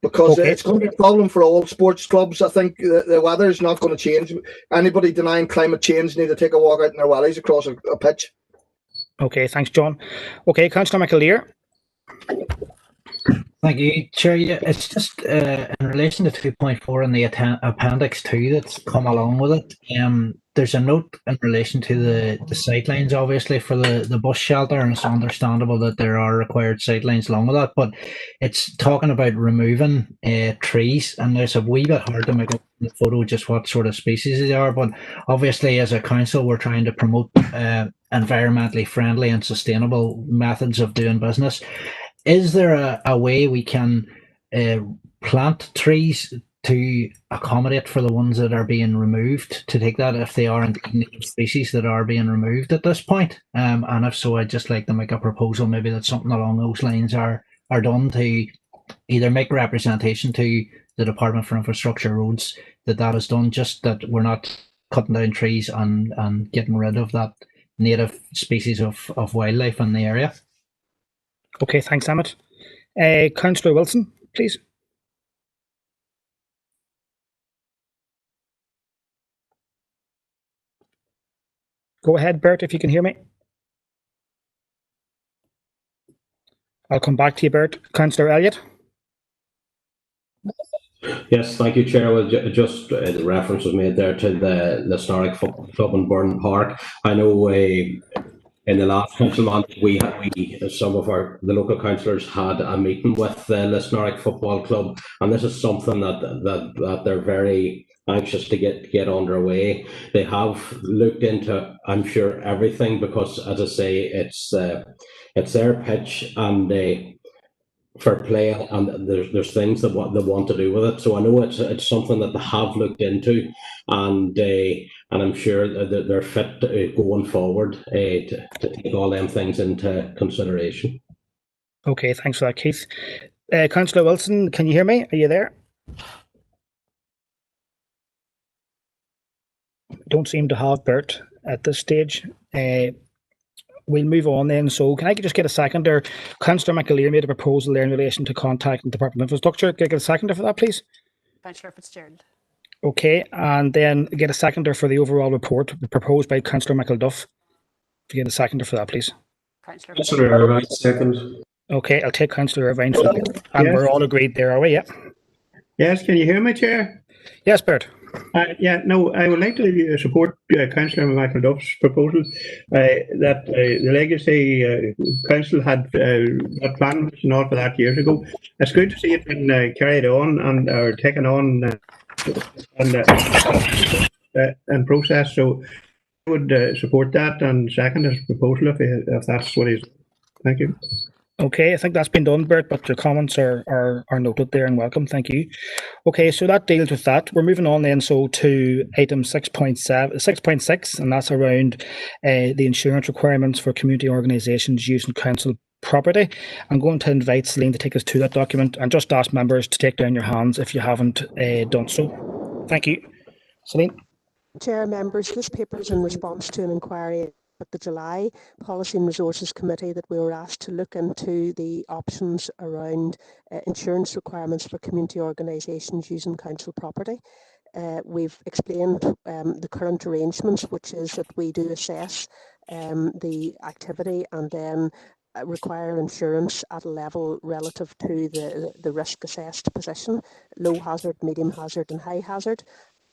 because it's going to be a problem for all sports clubs. I think the weather is not going to change. Anybody denying climate change need to take a walk out in their wellies across a pitch. Okay, thanks, John. Okay, Councillor McAleer. Thank you, Chair. Yeah, it's just in relation to 2.4 and the Appendix 2 that's come along with it. There's a note in relation to the sightlines, obviously, for the bus shelter, and it's understandable that there are required sightlines along with that, but it's talking about removing trees, and there's a wee bit hard to make up in the photo just what sort of species they are, but obviously as a council we're trying to promote environmentally friendly and sustainable methods of doing business. Is there a way we can plant trees to accommodate for the ones that are being removed, to take that if they are native species that are being removed at this point? And if so, I'd just like to make a proposal, maybe that something along those lines are done to either make representation to the Department for Infrastructure Roads that is done, just that we're not cutting down trees and getting rid of that native species of wildlife in the area. Okay, thanks, Emmett. Councillor Wilson, please. Go ahead, Bert, if you can hear me. I'll come back to you, Bert. Councillor Elliott. Yes, thank you, Chair. Well, just the reference was made there to the Lisnarrick Football Club in Burn Park. I know in the last council month, some of the local councillors had a meeting with the Lisnarrick Football Club, and this is something that they're very anxious to get underway. They have looked into, I'm sure, everything, because, as I say, it's their pitch and for play, and there's things that they want to do with it. So I know it's something that they have looked into, and I'm sure that they're fit going forward to take all them things into consideration. Okay, thanks for that, Keith. Councillor Wilson, can you hear me? Are you there? Don't seem to have Bert at this stage. We'll move on then. So can I just get a seconder? Councillor McAleer made a proposal there in relation to contacting the Department of Infrastructure. Can I get a seconder for that, please? Councillor Fitzgerald. Okay, and then get a seconder for the overall report proposed by Councillor McElduff. If you get a seconder for that, please. Councillor Irvine, second. Okay, I'll take Councillor Irvine for that. And Yes. We're all agreed there, are we? Yeah. Yes, can you hear me, Chair? Yes, Bert. I would like to support Councillor McElduff's proposal that the Legacy Council had that plan and all for that years ago. It's good to see it being carried on and or taken on and processed. So I would support that and second his proposal if that's what he's. Thank you. Okay, I think that's been done, Bert, but your comments are noted there and welcome. Thank you. Okay, so that deals with that. We're moving on then to item 6.6, and that's around the insurance requirements for community organisations using council property. I'm going to invite Celine to take us to that document and just ask members to take down your hands if you haven't done so. Thank you. Celine. Chair, members, this paper is in response to an inquiry at the July Policy and Resources Committee that we were asked to look into the options around insurance requirements for community organisations using council property. We've explained the current arrangements, which is that we do assess the activity and then require insurance at a level relative to the risk assessed position, low hazard, medium hazard and high hazard.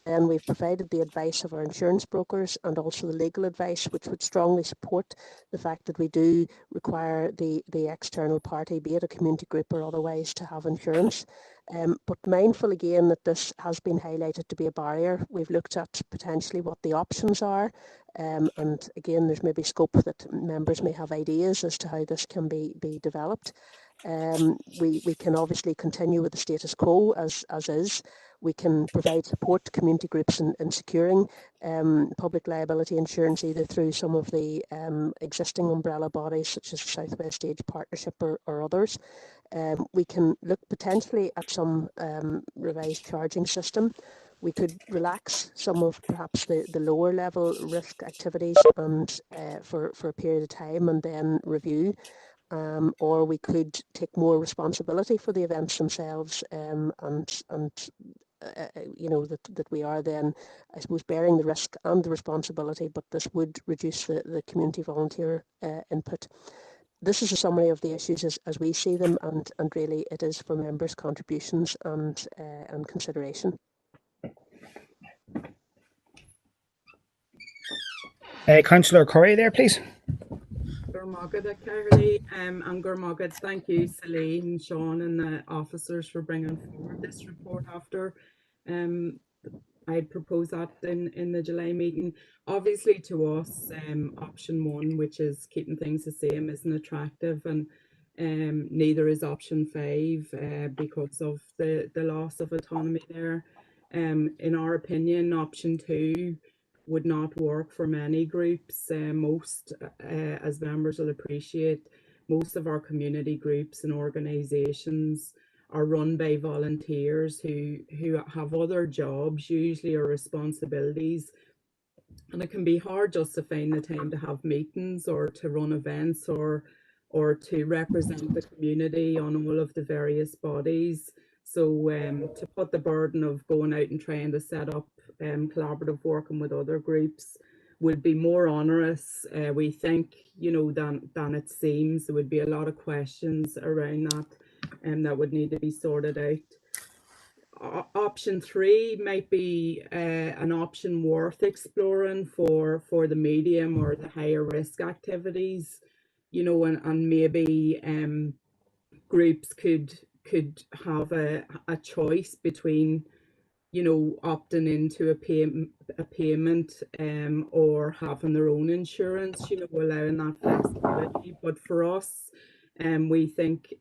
And we've provided the advice of our insurance brokers and also the legal advice, which would strongly support the fact that we do require the external party, be it a community group or otherwise, to have insurance. But mindful again that this has been highlighted to be a barrier, we've looked at potentially what the options are. And again, there's maybe scope that members may have ideas as to how this can be developed. We can obviously continue with the status quo as is. We can provide support to community groups in securing public liability insurance, either through some of the existing umbrella bodies such as the South West Age Partnership or others. We can look potentially at some revised charging system. We could relax some of perhaps the lower level risk activities and for a period of time and then review. Or we could take more responsibility for the events themselves and you know, that we are then, I suppose, bearing the risk and the responsibility, but this would reduce the community volunteer input. This is a summary of the issues as we see them, and really it is for members' contributions and consideration. Councillor Curry there, please. And Gormagad, thank you, Celine, Sean and the officers for bringing forward this report after I proposed that in the July meeting. Obviously to us, option one, which is keeping things the same, isn't attractive, and neither is option 5 because of the loss of autonomy there. In our opinion, option 2 would not work for many groups. Most, as members will appreciate, most of our community groups and organisations are run by volunteers who have other jobs, usually, or responsibilities. And it can be hard just to find the time to have meetings or to run events or to represent the community on all of the various bodies. So to put the burden of going out and trying to set up collaborative working with other groups would be more onerous, we think, you know, than it seems. There would be a lot of questions around that that would need to be sorted out. Option 3 might be an option worth exploring for the medium or the higher risk activities, you know, and maybe groups could have a choice between, you know, opting into a payment or having their own insurance, you know, allowing that flexibility. But for us, we think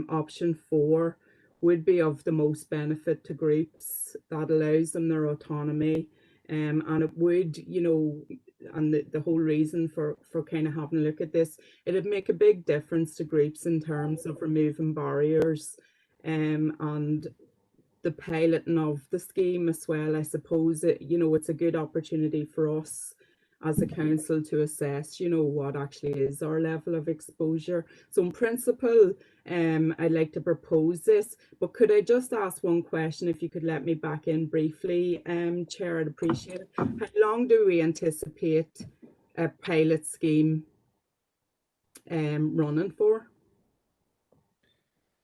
option 4 would be of the most benefit to groups. That allows them their autonomy, and it would, you know, and the whole reason for kind of having a look at this, it'd make a big difference to groups in terms of removing barriers and the piloting of the scheme as well. I suppose you know, it's a good opportunity for us as a council to assess, you know, what actually is our level of exposure. So in principle, I'd like to propose this, but could I just ask one question, if you could let me back in briefly, Chair, I'd appreciate it. How long do we anticipate a pilot scheme running for?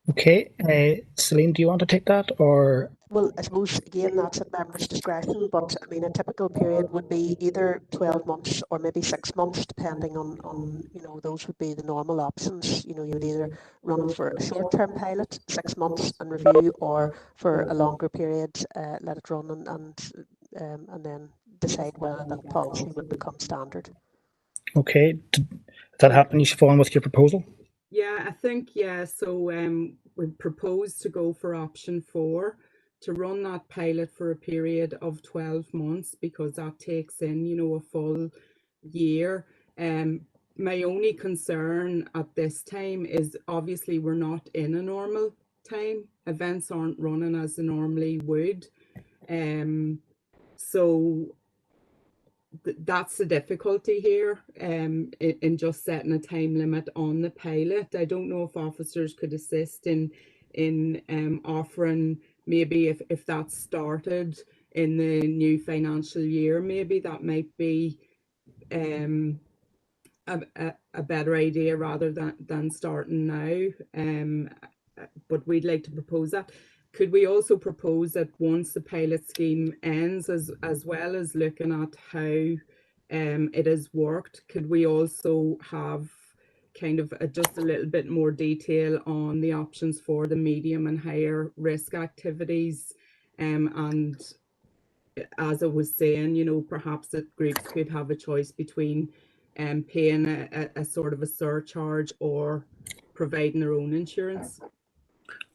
Okay, Celine, do you want to take that, or? Well, I suppose, again, that's at members' discretion, but I mean, a typical period would be either 12 months or maybe 6 months, depending on, you know, those would be the normal options. You know, you would either run for a short-term pilot, 6 months and review, or for a longer period, let it run and then decide whether that policy would become standard. Okay, did that happen, Siobhan, with your proposal? Yeah, I think, yeah, so we propose to go for option 4, to run that pilot for a period of 12 months, because that takes in, you know, a full year. My only concern at this time is obviously we're not in a normal time. Events aren't running as they normally would. So that's the difficulty here in just setting a time limit on the pilot. I don't know if officers could assist in offering, maybe if that started in the new financial year, maybe that might be a better idea rather than starting now. But we'd like to propose that. Could we also propose that once the pilot scheme ends, as well as looking at how it has worked, could we also have kind of just a little bit more detail on the options for the medium and higher risk activities? And as I was saying, you know, perhaps that groups could have a choice between paying a sort of a surcharge or providing their own insurance.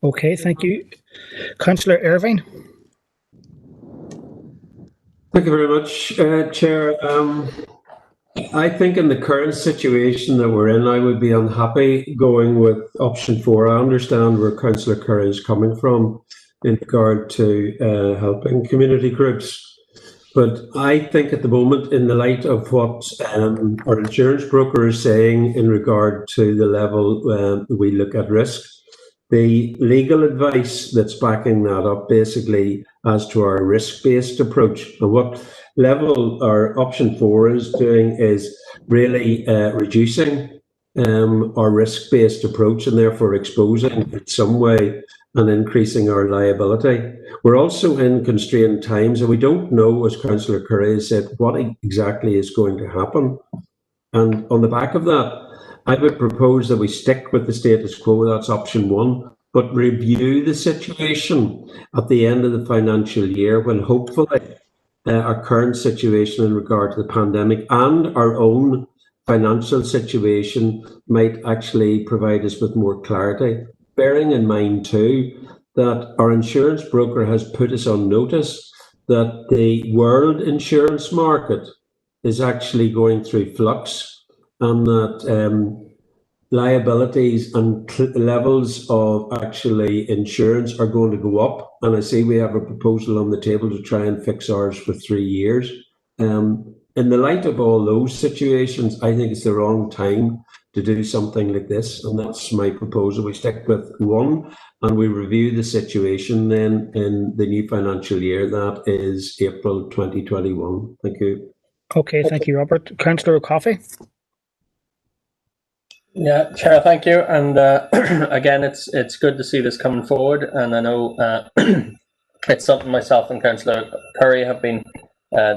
Okay, thank you. Councillor Irvine. Thank you very much, Chair. I think in the current situation that we're in, I would be unhappy going with option 4. I understand where Councillor Curry is coming from in regard to helping community groups. But I think at the moment, in the light of what our insurance broker is saying in regard to the level we look at risk, the legal advice that's backing that up basically as to our risk-based approach. And what level our option 4 is doing is really reducing our risk-based approach and therefore exposing in some way and increasing our liability. We're also in constrained times and we don't know, as Councillor Curry has said, what exactly is going to happen. And on the back of that, I would propose that we stick with the status quo, that's option 1, but review the situation at the end of the financial year when hopefully our current situation in regard to the pandemic and our own financial situation might actually provide us with more clarity. Bearing in mind too that our insurance broker has put us on notice that the world insurance market is actually going through flux and that liabilities and levels of actually insurance are going to go up. And I see we have a proposal on the table to try and fix ours for 3 years. In the light of all those situations, I think it's the wrong time to do something like this. And that's my proposal. We stick with 1 and we review the situation then in the new financial year. That is April 2021. Thank you. Okay, thank you, Robert. Councillor O'Coffey. Yeah, Chair, thank you. And again, it's good to see this coming forward. And I know it's something myself and Councillor Curry have been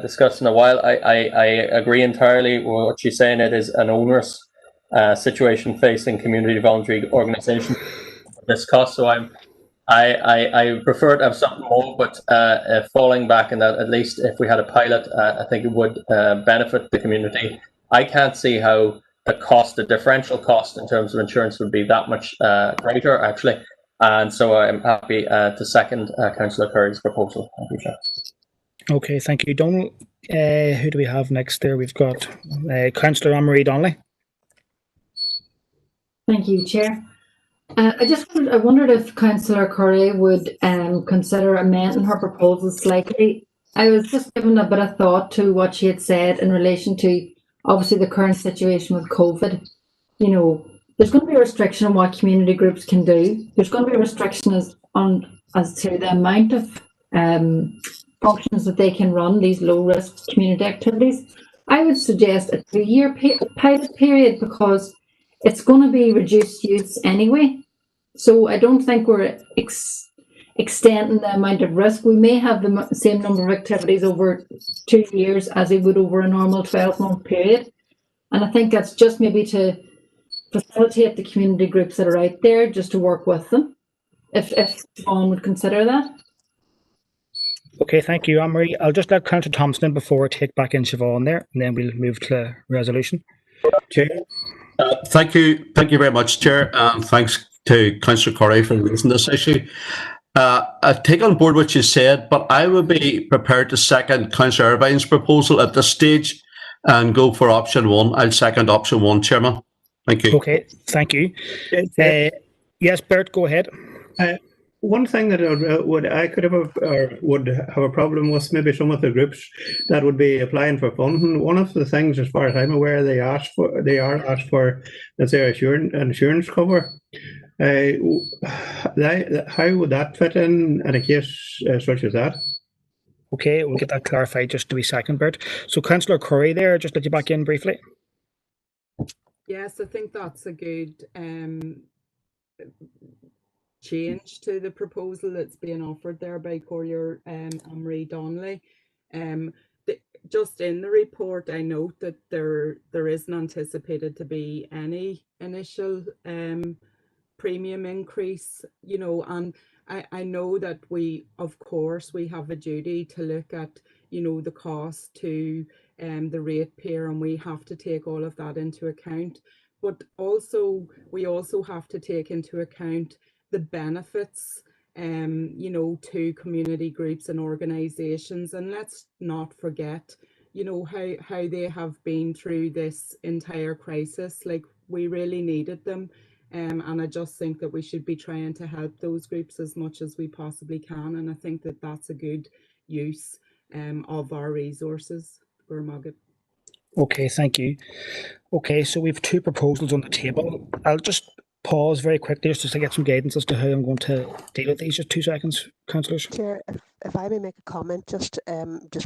discussing a while. I agree entirely with what she's saying. It is an onerous situation facing community voluntary organisations at this cost. So I prefer to have something more, but falling back in that, at least if we had a pilot, I think it would benefit the community. I can't see how the differential cost in terms of insurance would be that much greater, actually. And so I'm happy to second Councillor Curry's proposal. Thank you, Chair. Okay, thank you, Donald. Who do we have next there? We've got Councillor Anne-Marie Donnelly. Thank you, Chair. I wondered if Councillor Curry would consider amending her proposal slightly. I was just giving a bit of thought to what she had said in relation to obviously the current situation with COVID. You know, there's going to be a restriction on what community groups can do. There's going to be a restriction as to the amount of functions that they can run, these low risk community activities. I would suggest a 2-year pilot period because it's going to be reduced use anyway. So I don't think we're extending the amount of risk. We may have the same number of activities over 2 years as we would over a normal 12-month period. And I think that's just maybe to facilitate the community groups that are out there, just to work with them, if Siobhan would consider that. Okay, thank you, Anne-Marie. I'll just let Councillor Thompson in before I take back in Siobhan there, and then we'll move to resolution. Chair. Thank you very much, Chair, and thanks to Councillor Curry for raising this issue. I take on board what you said, but I would be prepared to second Councillor Irvine's proposal at this stage and go for option 1. I'll second option 1, Chairman. Thank you. Okay, thank you. Yes, Bert, go ahead. One thing that would have a problem with maybe some of the groups that would be applying for funding. One of the things, as far as I'm aware, they are asked for, let's say, insurance cover. How would that fit in a case such as that? Okay, we'll get that clarified just to be second, Bert. So Councillor Curry there, just let you back in briefly. Yes, I think that's a good change to the proposal that's being offered there by Collier and Marie Donnelly. Just in the report, I note that there isn't anticipated to be any initial premium increase, you know, and I know that we, of course, we have a duty to look at, you know, the cost to the ratepayer, and we have to take all of that into account. But also, we also have to take into account the benefits, you know, to community groups and organisations. And let's not forget, you know, how they have been through this entire crisis. Like, we really needed them. And I just think that we should be trying to help those groups as much as we possibly can. And I think that that's a good use of our resources. Okay, thank you. Okay, so we have two proposals on the table. I'll just pause very quickly just to get some guidance as to how I'm going to deal with these. Just 2 seconds, councillors. Chair, if I may make a comment just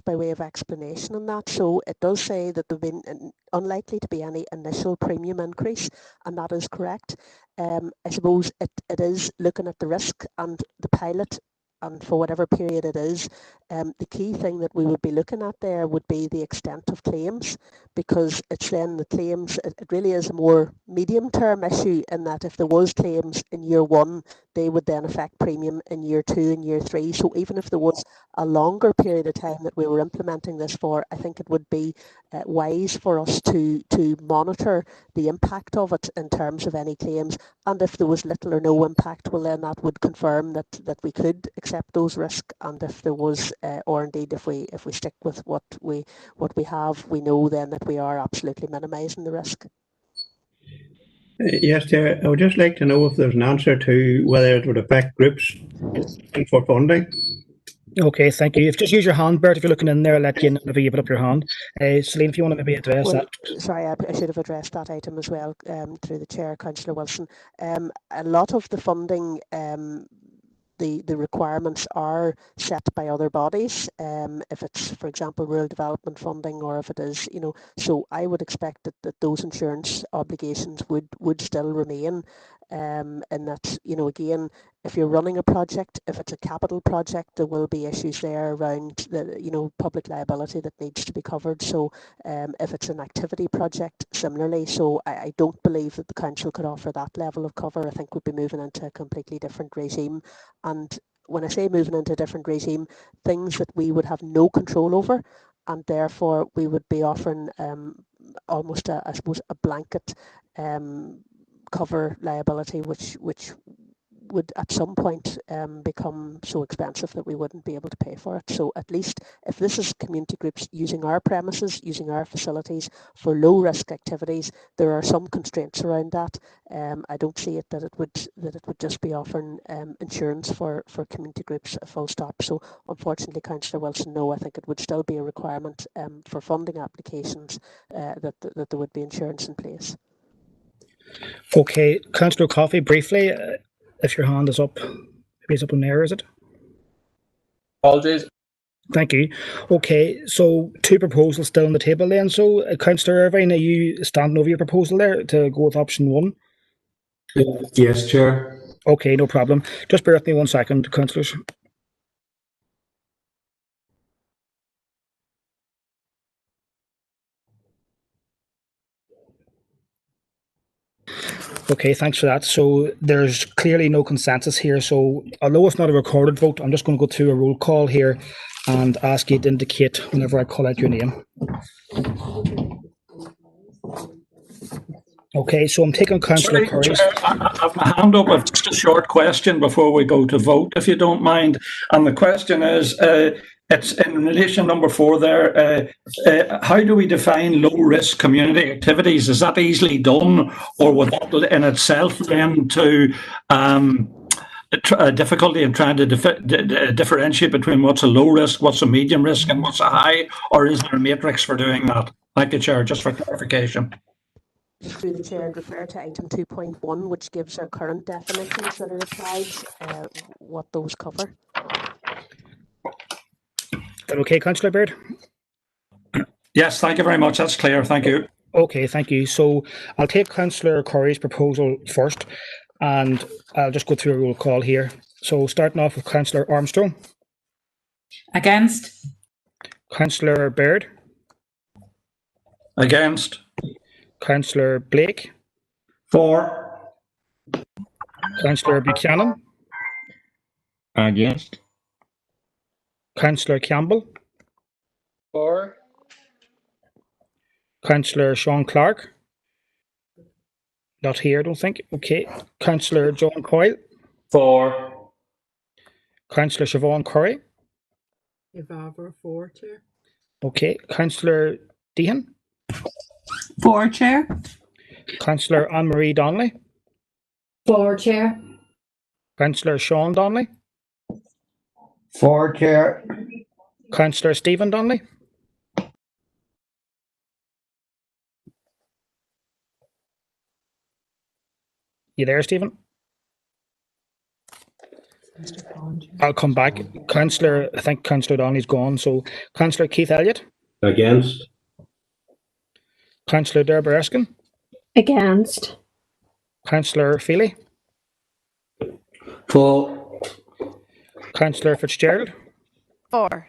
by way of explanation on that. So it does say that there've been unlikely to be any initial premium increase, and that is correct. I suppose it is looking at the risk and the pilot, and for whatever period it is, the key thing that we would be looking at there would be the extent of claims, because it's then the claims, it really is a more medium-term issue in that if there was claims in year 1, they would then affect premium in year 2 and year 3. So even if there was a longer period of time that we were implementing this for, I think it would be wise for us to monitor the impact of it in terms of any claims. And if there was little or no impact, well then that would confirm that we could accept those risks. And if there was, or indeed if we stick with what we have, we know then that we are absolutely minimising the risk. Yes, Chair. I would just like to know if there's an answer to whether it would affect groups for funding. Okay, thank you. If you just use your hand, Bert, if you're looking in there, I'll let you know if you put up your hand. Celine, if you want to maybe address that. Sorry, I should have addressed that item as well through the Chair, Councillor Wilson. A lot of the funding, the requirements are set by other bodies, if it's, for example, rural development funding, or if it is, you know, so I would expect that those insurance obligations would still remain, and that, you know, again, if you're running a project, if it's a capital project, there will be issues there around the, you know, public liability that needs to be covered. So if it's an activity project, similarly. So I don't believe that the council could offer that level of cover. I think we'd be moving into a completely different regime. And when I say moving into a different regime, things that we would have no control over, and therefore we would be offering almost I suppose a blanket cover liability, which would at some point become so expensive that we wouldn't be able to pay for it. So at least if this is community groups using our premises, using our facilities for low risk activities, there are some constraints around that. I don't see it that it would just be offering insurance for community groups, full stop. So unfortunately, Councillor Wilson, no, I think it would still be a requirement for funding applications that there would be insurance in place. Okay, Councillor Coffey, briefly, if your hand is up, maybe it's up in there, is it? Apologies. Thank you. Okay, so two proposals still on the table then. So, Councillor Irvine, are you standing over your proposal there to go with option 1? Yes, Chair. Okay, no problem. Just bear with me 1 second, councillors. Okay, thanks for that. So there's clearly no consensus here. So although it's not a recorded vote, I'm just going to go through a roll call here and ask you to indicate whenever I call out your name. Okay, so I'm taking Councillor Curry's. I have my hand up. I've just a short question before we go to vote, if you don't mind. And the question is, it's in relation to number 4 there. How do we define low-risk community activities? Is that easily done, or would that in itself lend to a difficulty in trying to differentiate between what's a low risk, what's a medium risk, and what's a high? Or is there a matrix for doing that? Thank you, Chair, just for clarification. Just through the Chair, and refer to item 2.1, which gives our current definitions that are applied, what those cover. Okay, Councillor Baird? Yes, thank you very much. That's clear. Thank you. Okay, thank you. So I'll take Councillor Curry's proposal first, and I'll just go through a roll call here. So starting off with Councillor Armstrong. Against. Councillor Baird. Against. Councillor Blake. For. Councillor Buchanan. Against. Councillor Campbell. For. Councillor Sean Clark. Not here, I don't think. Okay. Councillor John Coyle. For. Councillor Siobhan Curry. Ivavra, 4, Chair. Okay. Councillor Deehan. 4, Chair. Councillor Anne-Marie Donnelly. 4, Chair. Councillor Sean Donnelly. 4, Chair. Councillor Stephen Donnelly. You there, Stephen? I'll come back. I think Councillor Donnelly's gone. So Councillor Keith Elliott. Against. Councillor Deborah Erskine. Against. Councillor Feely. For. Councillor Fitzgerald. 4.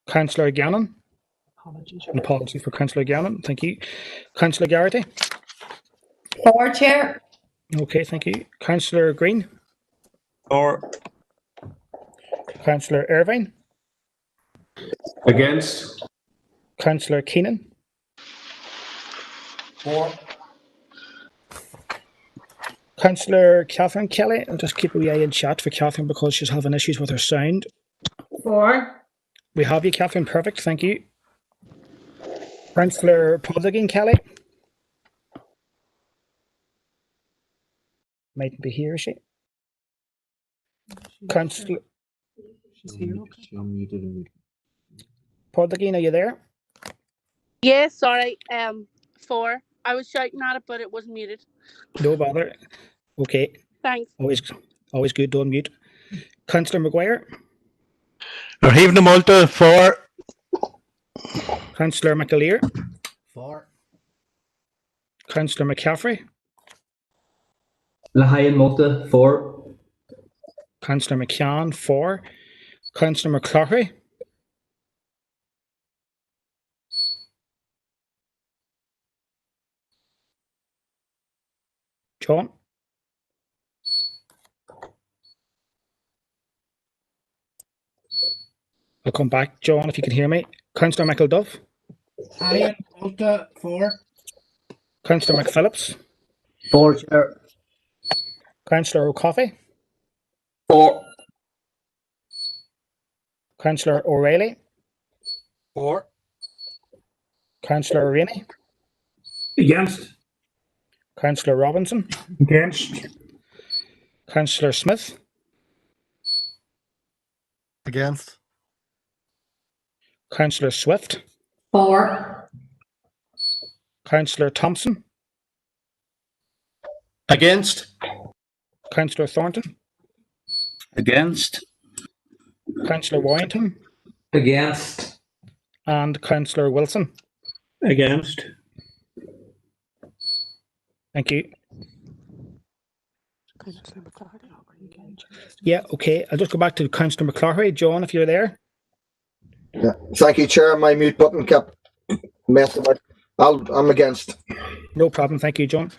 Councillor Gannon. An apology for Councillor Gannon. Thank you. Councillor Garrity. 4, Chair. Okay, thank you. Councillor Green. 4. Councillor Irvine. Against. Councillor Keenan. 4. Councillor Catherine Kelly. I'll just keep a wee eye in chat for Catherine because she's having issues with her sound. 4. We have you, Catherine. Perfect. Thank you. Councillor Podgin Kelly. Mightn't be here, is she? Councillor Podgin, are you there? Yeah, sorry. 4. I was shouting at it, but it was muted. No bother. Okay. Thanks. Always good to unmute. Councillor Maguire. Raheem Malta, 4. Councillor McAleer. 4. Councillor McCaffrey. Lahayan Malta, 4. Councillor McCann, 4. Councillor McCloughy. John. I'll come back, John, if you can hear me. Councillor Michael Dove. Lahayan Malta, 4. Councillor McPhillips. 4, Chair. Councillor O'Coffey. 4. Councillor O'Reilly. 4. Councillor Rainey. Against. Councillor Robinson. Against. Councillor Smith. Against. Councillor Swift. 4. Councillor Thompson. Against. Councillor Thornton. Against. Councillor Warrington. Against. And Councillor Wilson. Against. Thank you. Yeah, okay. I'll just go back to Councillor McCloughy. John, if you're there. Yeah. Thank you, Chair. My mute button kept messing with. I'm against. No problem. Thank you, John.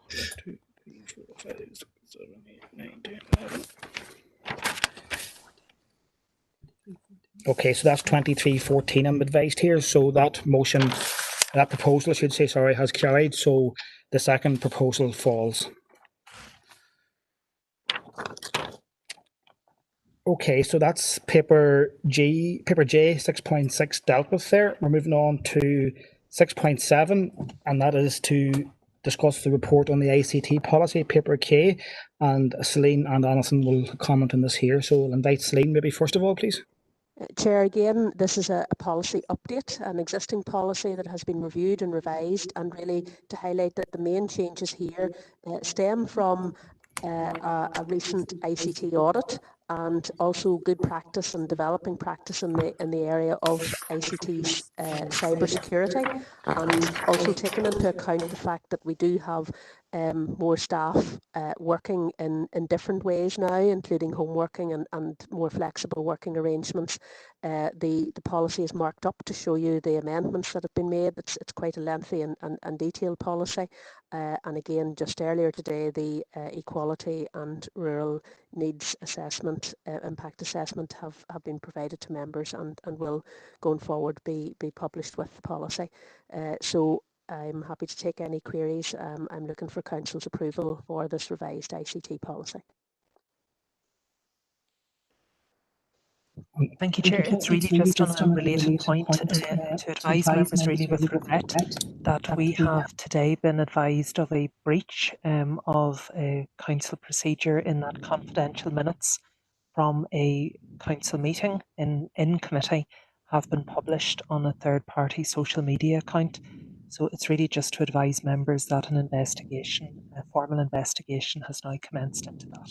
2, 3, 4, 5, 6, 7, 8, 9, 10, 11. Okay, so that's 2314 I'm advised here. So that proposal, I should say, sorry, has carried. So the second proposal falls. Okay, so that's paper J 6.6 dealt with there. We're moving on to 6.7, and that is to discuss the report on the ICT policy, paper K, and Celine and Alison will comment on this here. So I'll invite Celine maybe first of all, please. Chair, again, this is a policy update, an existing policy that has been reviewed and revised, and really to highlight that the main changes here stem from a recent ICT audit and also good practice and developing practice in the area of ICT's cyber security, and also taking into account the fact that we do have more staff working in different ways now, including home working and more flexible working arrangements. The policy is marked up to show you the amendments that have been made. It's quite a lengthy and detailed policy. And again, just earlier today, the equality and rural needs assessment, impact assessment have been provided to members and will going forward be published with the policy. So I'm happy to take any queries. I'm looking for Council's approval for this revised ICT policy. Thank you, Chair. It's really just on a related point to advise members really with regret that we have today been advised of a breach of a council procedure in that confidential minutes from a council meeting in committee have been published on a third-party social media account. So it's really just to advise members that an investigation, a formal investigation, has now commenced into that.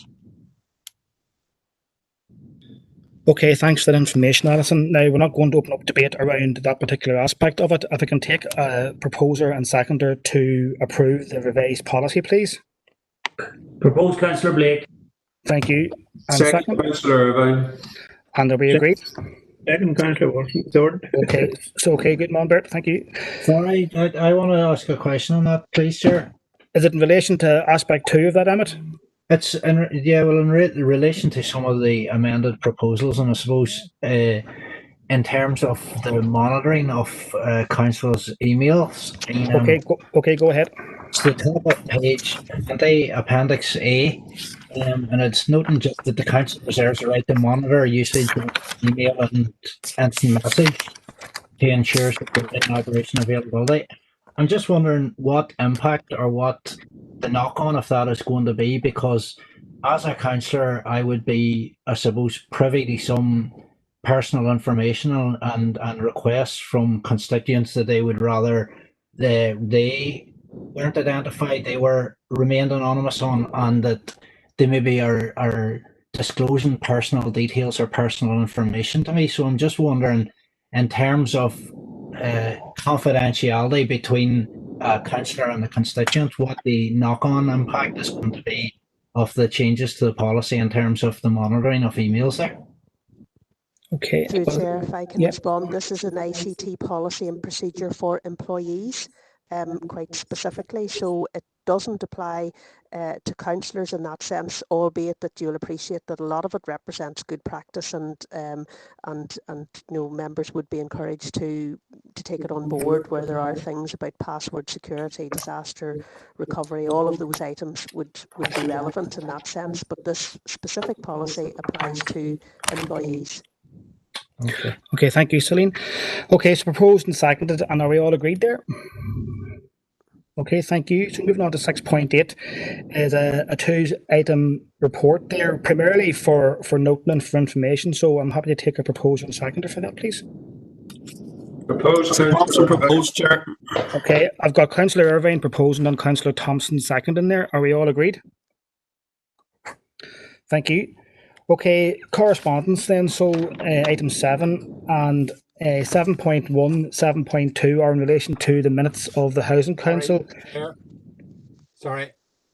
Okay, thanks for that information, Alison. Now, we're not going to open up debate around that particular aspect of it. If I can take a proposer and seconder to approve the revised policy, please. Proposed, Councillor Blake. Thank you. And second, Councillor Irvine. And are we agreed? Second, Councillor Wilson. Third. Okay, so okay, good man, Bert. Thank you. Sorry, I want to ask a question on that, please, Chair. Is it in relation to aspect 2 of that, Emmett? It's in relation to some of the amended proposals, and I suppose in terms of the monitoring of council's emails. Okay, go ahead. It's the top of page 20, Appendix A, and it's noting just that the council reserves the right to monitor usage of email and instant message to ensure security and operation availability. I'm just wondering what impact or what the knock-on of that is going to be, because as a councillor, I would be, I suppose, privy to some personal information and requests from constituents that they would rather they weren't identified, they were remained anonymous on, and that they maybe are disclosing personal details or personal information to me. So I'm just wondering, in terms of confidentiality between a councillor and the constituent, what the knock-on impact is going to be of the changes to the policy in terms of the monitoring of emails there. Okay. Through Chair, if I can respond, this is an ICT policy and procedure for employees, quite specifically, so it doesn't apply to councillors in that sense, albeit that you'll appreciate that a lot of it represents good practice, and members would be encouraged to take it on board where there are things about password security, disaster recovery. All of those items would be relevant in that sense, but this specific policy applies to employees. Okay, thank you, Celine. Okay, so proposed and seconded, and are we all agreed there? Okay, thank you. So moving on to 6.8 is a 2-item report there, primarily for noting and for information. So I'm happy to take a proposal and seconder for that, please. Proposed, Chair. Okay, I've got Councillor Irvine proposing and Councillor Thompson seconding there. Are we all agreed? Thank you. Okay, correspondence then. So item 7 and 7.1, 7.2 are in relation to the minutes of the Housing Council. Sorry,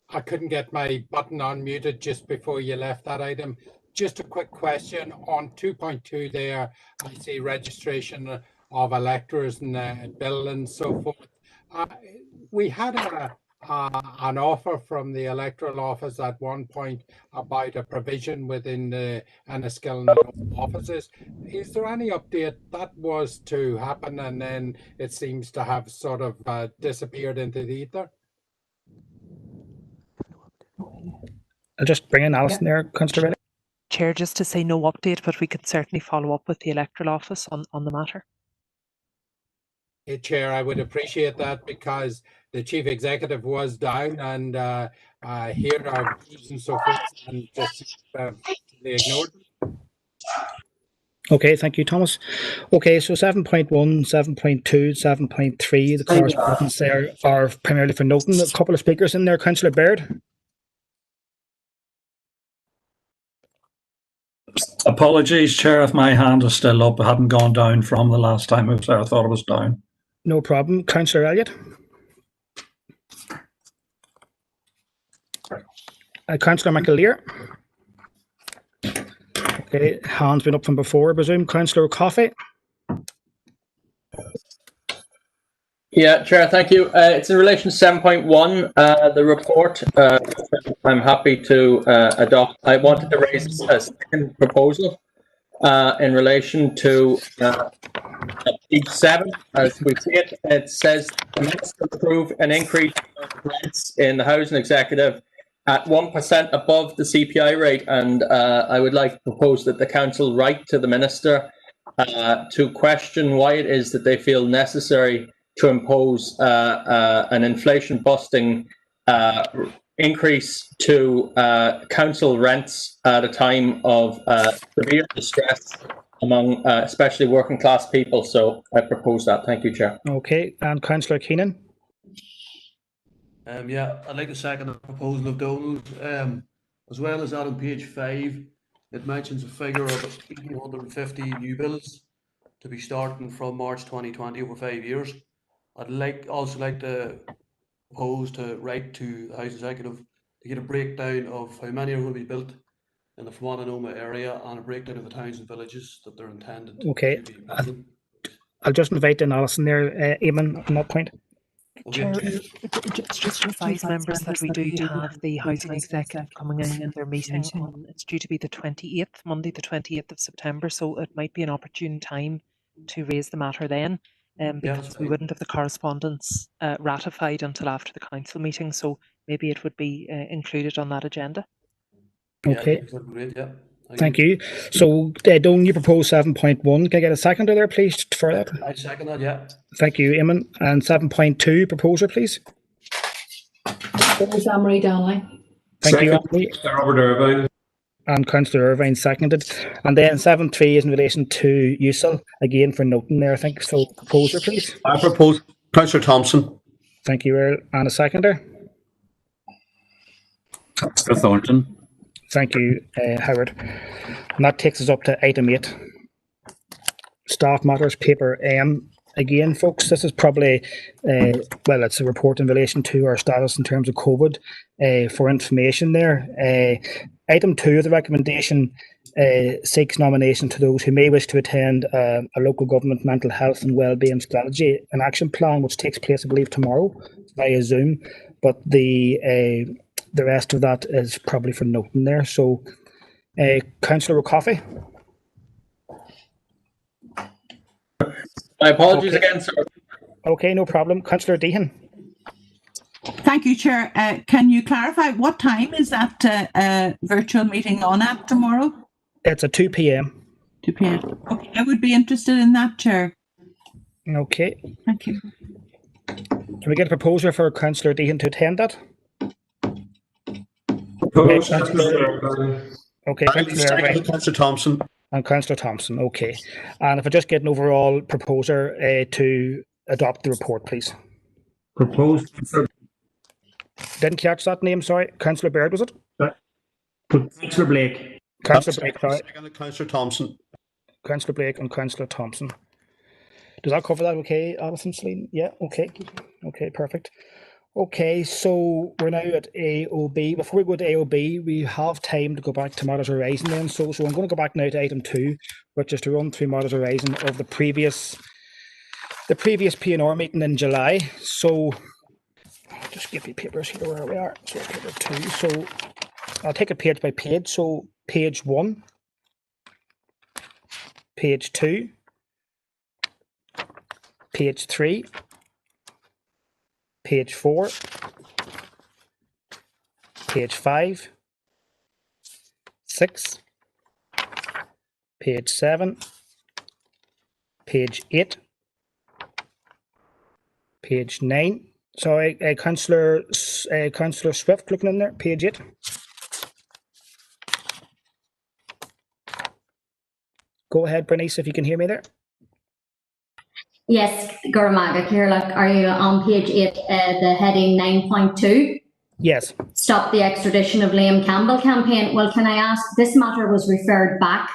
I couldn't get my button unmuted just before you left that item. Just a quick question on 2.2 there. I see registration of electors and bill and so forth. We had an offer from the electoral office at one point about a provision within the Enniskillen offices. Is there any update? That was to happen and then it seems to have sort of disappeared into the ether? I'll just bring in Alison there, Councillor Reddy. Chair, just to say no update, but we could certainly follow up with the electoral office on the matter. Hey, Chair, I would appreciate that because the Chief Executive was down and heard our views and so forth and just they ignored them. Okay, thank you, Thomas. Okay, so 7.1, 7.2, 7.3, the correspondence there are primarily for noting. A couple of speakers in there. Councillor Baird. Apologies, Chair, if my hand is still up. I hadn't gone down from the last time I was there. I thought it was down. No problem. Councillor Elliott. Councillor McAleer. Okay, hand's been up from before, I presume. Councillor Coffey. Yeah, Chair, thank you. It's in relation to 7.1, the report. I'm happy to adopt. I wanted to raise a second proposal in relation to page 7. As we see it, it says the Minister approve an increase of rents in the Housing Executive at 1% above the CPI rate, and I would like to propose that the Council write to the Minister to question why it is that they feel necessary to impose an inflation-busting increase to council rents at a time of severe distress among especially working-class people. So I propose that. Thank you, Chair. Okay, and Councillor Keenan. Yeah, I'd like to second the proposal of Donald. As well as that on page 5, it mentions a figure of 1,850 new bills to be starting from March 2020 over 5 years. I'd also like to propose to write to the House Executive to get a breakdown of how many are going to be built in the Fermanagh area and a breakdown of the towns and villages that they're intended Okay. to be built. I'll just invite in Alison there, Eamon, on that point. Chair, just to advise members that we do have the Housing Executive coming in their meeting. It's due to be the 28th, Monday the 28th of September, so it might be an opportune time to raise the matter then, because we wouldn't have the correspondence ratified until after the council meeting, so maybe it would be included on that agenda. Okay. Yeah, great, yeah. Thank you. So, Don, you propose 7.1. Can I get a seconder there, please, for that? I second that, yeah. Thank you, Eamon. And 7.2, proposer, please. Anne-Marie Donnelly. Thank you, Second, Anne-Marie. Robert Irvine. And Councillor Irvine seconded. And then 7.3 is in relation to USIL, again for noting there, I think. So, proposer, please. I propose Councillor Thompson. Thank you, Earl. And a seconder. Councillor Thornton. Thank you, Howard. And that takes us up to item 8. Staff matters, paper M. Again, folks, this is probably, well, it's a report in relation to our status in terms of COVID. For information there, item 2 of the recommendation seeks nomination to those who may wish to attend a local government mental health and wellbeing strategy and action plan, which takes place, I believe, tomorrow via Zoom. But the rest of that is probably for noting there. So, Councillor Coffey. My apologies again, sir. Okay, no problem. Councillor Deehan. Thank you, Chair. Can you clarify what time is that virtual meeting on at tomorrow? It's at 2 p.m. 2 p.m. Okay, I would be interested in that, Chair. Okay. Thank you. Can we get a proposer for Councillor Deehan to attend that? Okay, Councillor Thompson. And Councillor Thompson, okay. And if I just get an overall proposer to adopt the report, please. Proposed. Didn't catch that name, sorry. Councillor Baird, was it? Councillor Blake. Councillor Blake, sorry. Councillor Thompson. Councillor Blake and Councillor Thompson. Does that cover that okay, Alison, Celine? Yeah, okay. Okay, perfect. Okay, so we're now at AOB. Before we go to AOB, we have time to go back to Matters Arising then. So I'm going to go back now to item 2, which is to run through Matters Arising of the previous P&R meeting in July. So I'll just give you papers here where we are. So paper 2. So I'll take it page by page. So page 1, page 2, page 3, page 4, page 5, 6, page 7, page 8, page 9. Sorry, Councillor Swift looking in there, page 8. Go ahead, Bernice, if you can hear me there. Yes, Gurmaga, here, like, are you on page 8, the heading 9.2? Yes. Stop the Extradition of Liam Campbell campaign. Well, can I ask, this matter was referred back.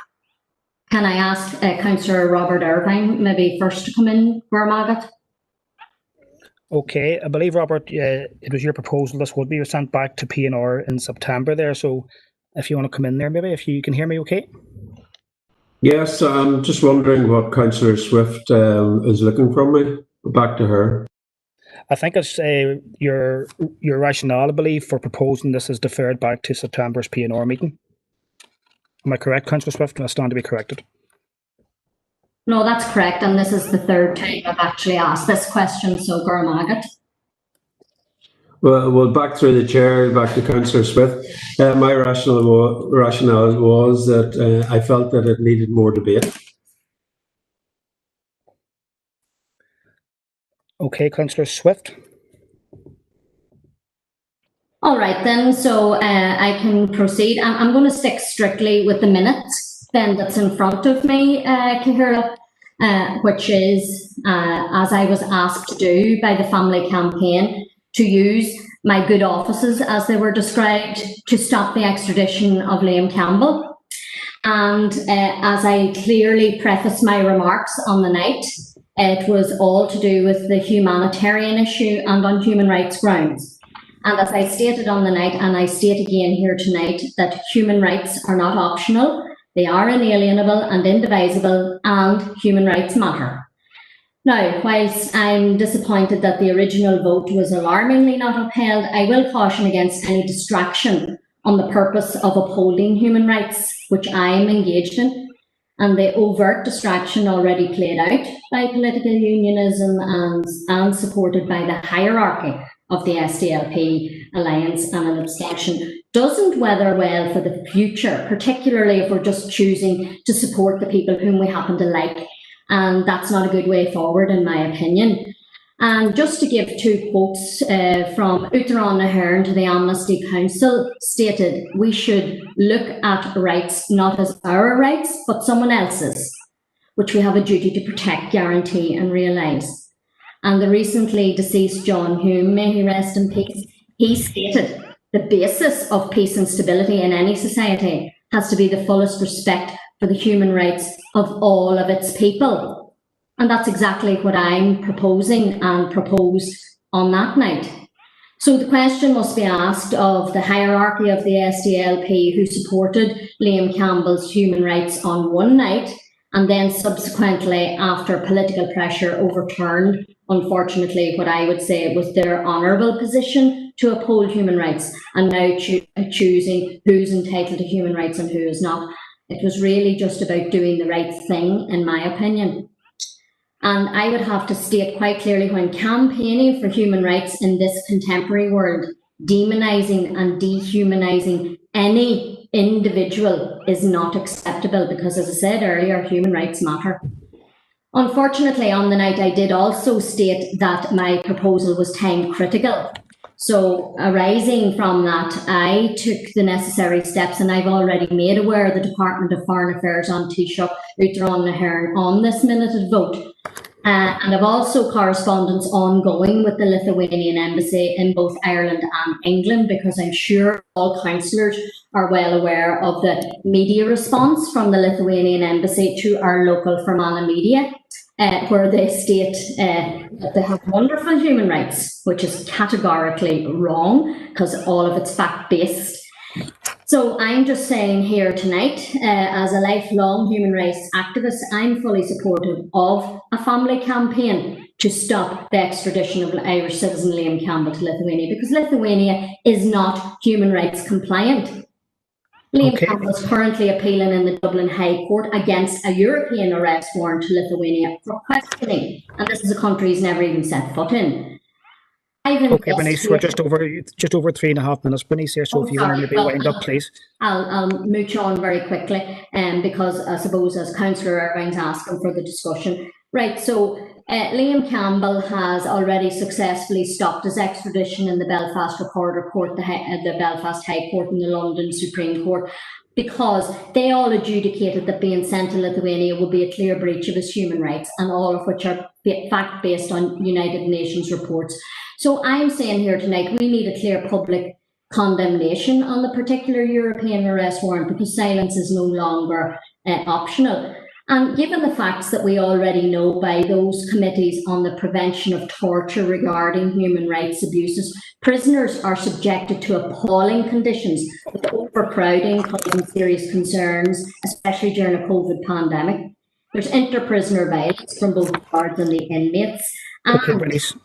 Can I ask Councillor Robert Irvine maybe first to come in, Gormagat? Okay, I believe, Robert, it was your proposal this would be sent back to PNR in September there, so if you want to come in there maybe, if you can hear me okay? Yes, I'm just wondering what Councillor Swift is looking from me. Back to her. I think it's your rationale, I believe, for proposing this is deferred back to September's PNR meeting. Am I correct, Councillor Swift? I stand to be corrected. No, that's correct, and this is the third time I've actually asked this question, so Gormagat. Well, back through the chair, back to Councillor Swift. My rationale was that I felt that it needed more debate. Okay, Councillor Swift. All right then, so I can proceed. I'm going to stick strictly with the minutes then that's in front of me, Cahira, which is, as I was asked to do by the family campaign, to use my good offices, as they were described, to stop the extradition of Liam Campbell. And as I clearly prefaced my remarks on the night, it was all to do with the humanitarian issue and on human rights grounds. And as I stated on the night, and I state again here tonight, that human rights are not optional, they are inalienable and indivisible, and human rights matter. Now, whilst I'm disappointed that the original vote was alarmingly not upheld, I will caution against any distraction on the purpose of upholding human rights, which I am engaged in, and the overt distraction already played out by political unionism and supported by the hierarchy of the SDLP alliance and an abstention doesn't weather well for the future, particularly if we're just choosing to support the people whom we happen to like. And that's not a good way forward, in my opinion. And just to give two quotes from Uachtaráin na hÉireann to the Amnesty Council, stated, we should look at rights not as our rights, but someone else's, which we have a duty to protect, guarantee and realise. And the recently deceased John Hume, may he rest in peace, he stated, the basis of peace and stability in any society has to be the fullest respect for the human rights of all of its people. And that's exactly what I'm proposing and proposed on that night. So the question must be asked of the hierarchy of the SDLP who supported Liam Campbell's human rights on one night and then subsequently, after political pressure, overturned, unfortunately, what I would say was their honourable position to uphold human rights, and now choosing who's entitled to human rights and who is not. It was really just about doing the right thing, in my opinion. And I would have to state quite clearly, when campaigning for human rights in this contemporary world, demonising and dehumanising any individual is not acceptable because, as I said earlier, human rights matter. Unfortunately, on the night I did also state that my proposal was time critical. So arising from that, I took the necessary steps, and I've already made aware the Department of Foreign Affairs on Taoiseach Uachtaráin na hÉireann on this minuted vote. And I've also correspondence ongoing with the Lithuanian embassy in both Ireland and England, because I'm sure all councillors are well aware of the media response from the Lithuanian embassy to our local Fermanagh media, where they state that they have wonderful human rights, which is categorically wrong because all of it's fact-based. So I'm just saying here tonight, as a lifelong human rights activist, I'm fully supportive of a family campaign to stop the extradition of Irish citizen Liam Campbell to Lithuania, because Lithuania is not human rights compliant. Liam Campbell is currently appealing in the Dublin High Court against a European arrest warrant to Lithuania for questioning, and this is a country he's never even set foot in. Okay, Bernice, we're just over 3.5 minutes, Bernice, here, so if you want to maybe wind up, please. I'll mooch on very quickly, because I suppose as Councillor Irvine's asking for the discussion. Right, so Liam Campbell has already successfully stopped his extradition in the Belfast Recorder Court, the Belfast High Court and the London Supreme Court, because they all adjudicated that being sent to Lithuania would be a clear breach of his human rights, and all of which are fact-based on United Nations reports. So I'm saying here tonight, we need a clear public condemnation on the particular European arrest warrant, because silence is no longer optional. And given the facts that we already know by those committees on the prevention of torture regarding human rights abuses, prisoners are subjected to appalling conditions, with overcrowding causing serious concerns, especially during a COVID pandemic. There's inter-prisoner violence from both guards and the inmates. And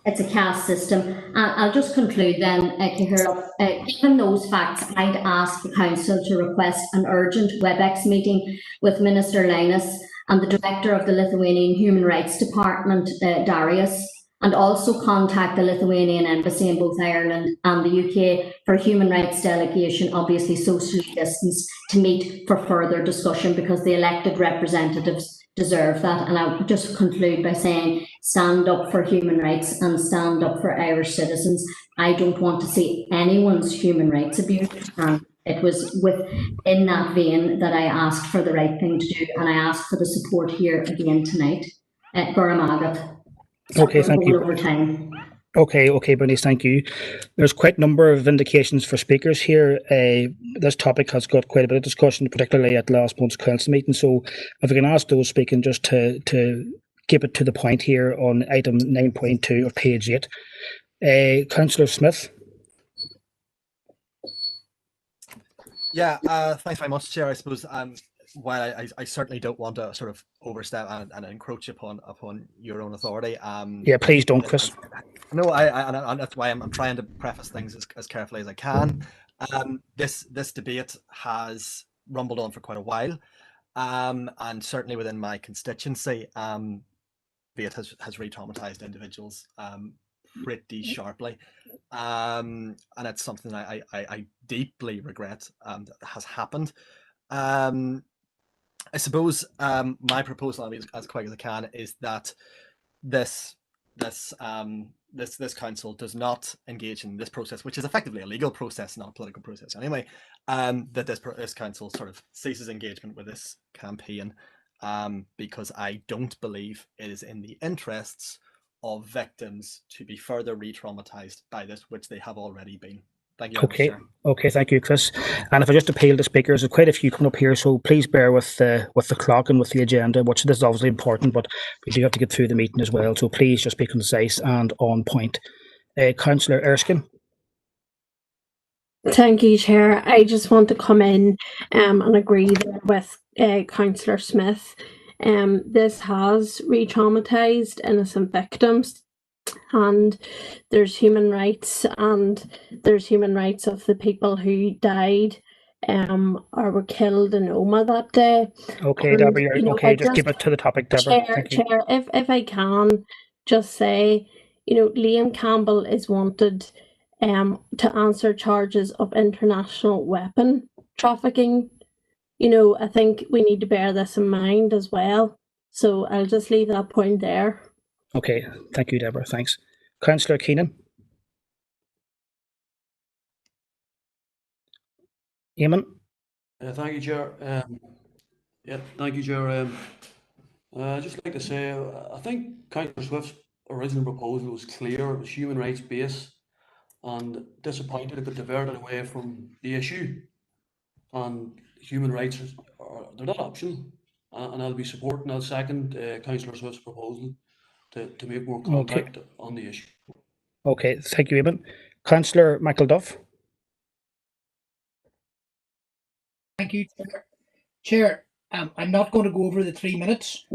it's a caste system. I'll just conclude then, given those facts, I'd ask the Council to request an urgent WebEx meeting with Minister Linus and the Director of the Lithuanian Human Rights Department, Darius, and also contact the Lithuanian Embassy in both Ireland and the UK for a human rights delegation, obviously socially distanced, to meet for further discussion, because the elected representatives deserve that. And I'll just conclude by saying, stand up for human rights and stand up for Irish citizens. I don't want to see anyone's human rights abused, and it was within that vein that I asked for the right thing to do, and I asked for the support here again tonight. Goramagat. Okay, thank you. Okay, Bernice, thank you. There's quite a number of indications for speakers here. This topic has got quite a bit of discussion, particularly at last month's council meeting. So if we can ask those speaking just to keep it to the point here on item 9.2 of page 8. Councillor Smith. Yeah, thanks very much, Chair. I suppose while I certainly don't want to sort of overstep and encroach upon your own authority. Yeah, please don't, Chris. No, and that's why I'm trying to preface things as carefully as I can. This debate has rumbled on for quite a while, and certainly within my constituency, it has re-traumatized individuals pretty sharply, and it's something I deeply regret that has happened. I suppose my proposal, I mean, as quick as I can, is that this council does not engage in this process, which is effectively a legal process, not a political process anyway. That this council sort of ceases engagement with this campaign, because I don't believe it is in the interests of victims to be further re-traumatized by this, which they have already been. Thank you. Okay. Okay. Thank you, Chris. And if I just appeal to speakers, there's quite a few coming up here, so please bear with the clock and with the agenda, which this is obviously important, but we do have to get through the meeting as well. So please just be concise and on point. Councillor Erskine. Thank you, Chair. I just want to come in and agree with Councillor Smith. This has re-traumatised innocent victims, and there's human rights, and there's human rights of the people who died or were killed in Omagh that day. Okay, Deborah, you're okay. Just keep it to the topic, Deborah. Chair, if I can just say, Liam Campbell is wanted to answer charges of international weapon trafficking. I think we need to bear this in mind as well. So I'll just leave that point there. Okay, thank you, Deborah. Thanks. Councillor Keenan. Eamon. Thank you, Chair. Thank you, Chair. I'd just like to say, I think Councillor Swift's original proposal was clear, it was human rights based, and disappointed it got diverted away from the issue. And human rights they're not optional, and I'll be supporting, I'll second Councillor Swift's proposal to make more contact on the issue. Okay, thank you, Eamon. Councillor Michael Duff. Thank you, Chair. I'm not going to go over the 3 minutes.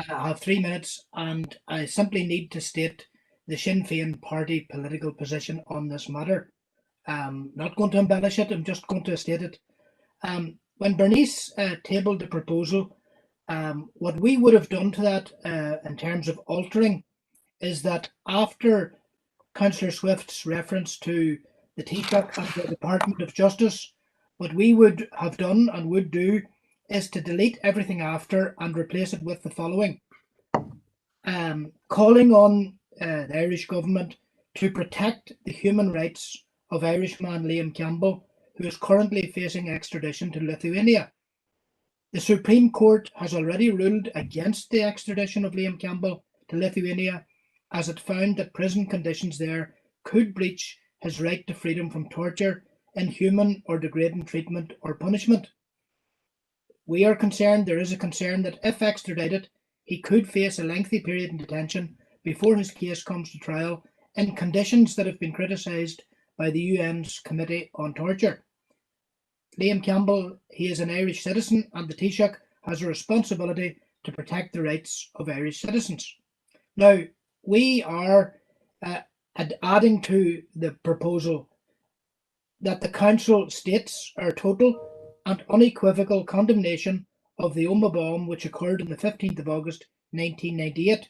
I have 3 minutes, and I simply need to state the Sinn Féin party political position on this matter. Not going to embellish it, I'm just going to state it. When Bernice tabled the proposal, what we would have done to that in terms of altering is that after Councillor Swift's reference to the Taoiseach and the Department of Justice, what we would have done and would do is to delete everything after and replace it with the following. Calling on the Irish government to protect the human rights of Irishman Liam Campbell, who is currently facing extradition to Lithuania. The Supreme Court has already ruled against the extradition of Liam Campbell to Lithuania, as it found that prison conditions there could breach his right to freedom from torture, inhuman or degrading treatment or punishment. We are concerned, there is a concern that if extradited, he could face a lengthy period in detention before his case comes to trial in conditions that have been criticised by the UN's Committee on Torture. Liam Campbell, he is an Irish citizen, and the Taoiseach has a responsibility to protect the rights of Irish citizens. Now, we are adding to the proposal that the Council states our total and unequivocal condemnation of the Omagh bomb, which occurred on the 15th of August 1998.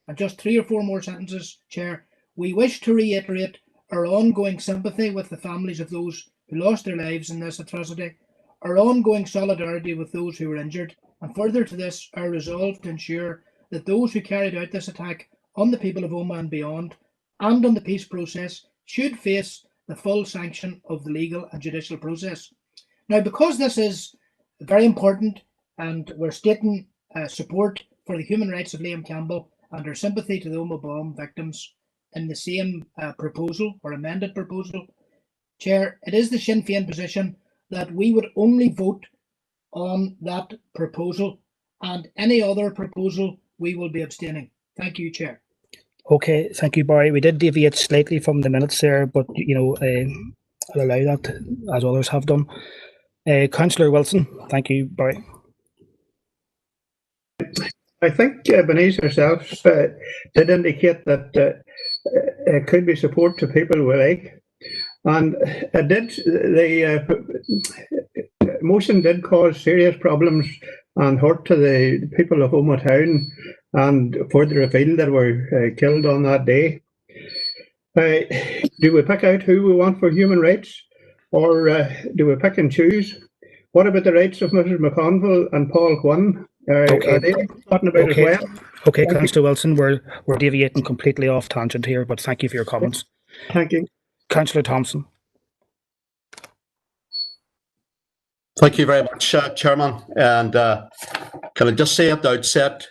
And just 3 or 4 more sentences, Chair. We wish to reiterate our ongoing sympathy with the families of those who lost their lives in this atrocity, our ongoing solidarity with those who were injured, and further to this, our resolve to ensure that those who carried out this attack on the people of Omagh and beyond, and on the peace process, should face the full sanction of the legal and judicial process. Now, because this is very important, and we're stating support for the human rights of Liam Campbell and our sympathy to the Omagh bomb victims in the same proposal or amended proposal, Chair, it is the Sinn Féin position that we would only vote on that proposal, and any other proposal we will be abstaining. Thank you, Chair. Okay, thank you, Barry. We did deviate slightly from the minutes there, but I'll allow that as others have done. Councillor Wilson, thank you, Barry. I think Bernice herself did indicate that it could be support to people we like, and it did. The motion did cause serious problems and hurt to the people of Omagh town and further afield that were killed on that day. Do we pick out who we want for human rights, or do we pick and choose? What about the rights of Mrs. McConville and Paul Quinn? Are they talking about as well? Okay, Councillor Wilson, we're deviating completely off tangent here, but thank you for your comments. Thank you. Councillor Thompson. Thank you very much, Chairman. And can I just say at the outset,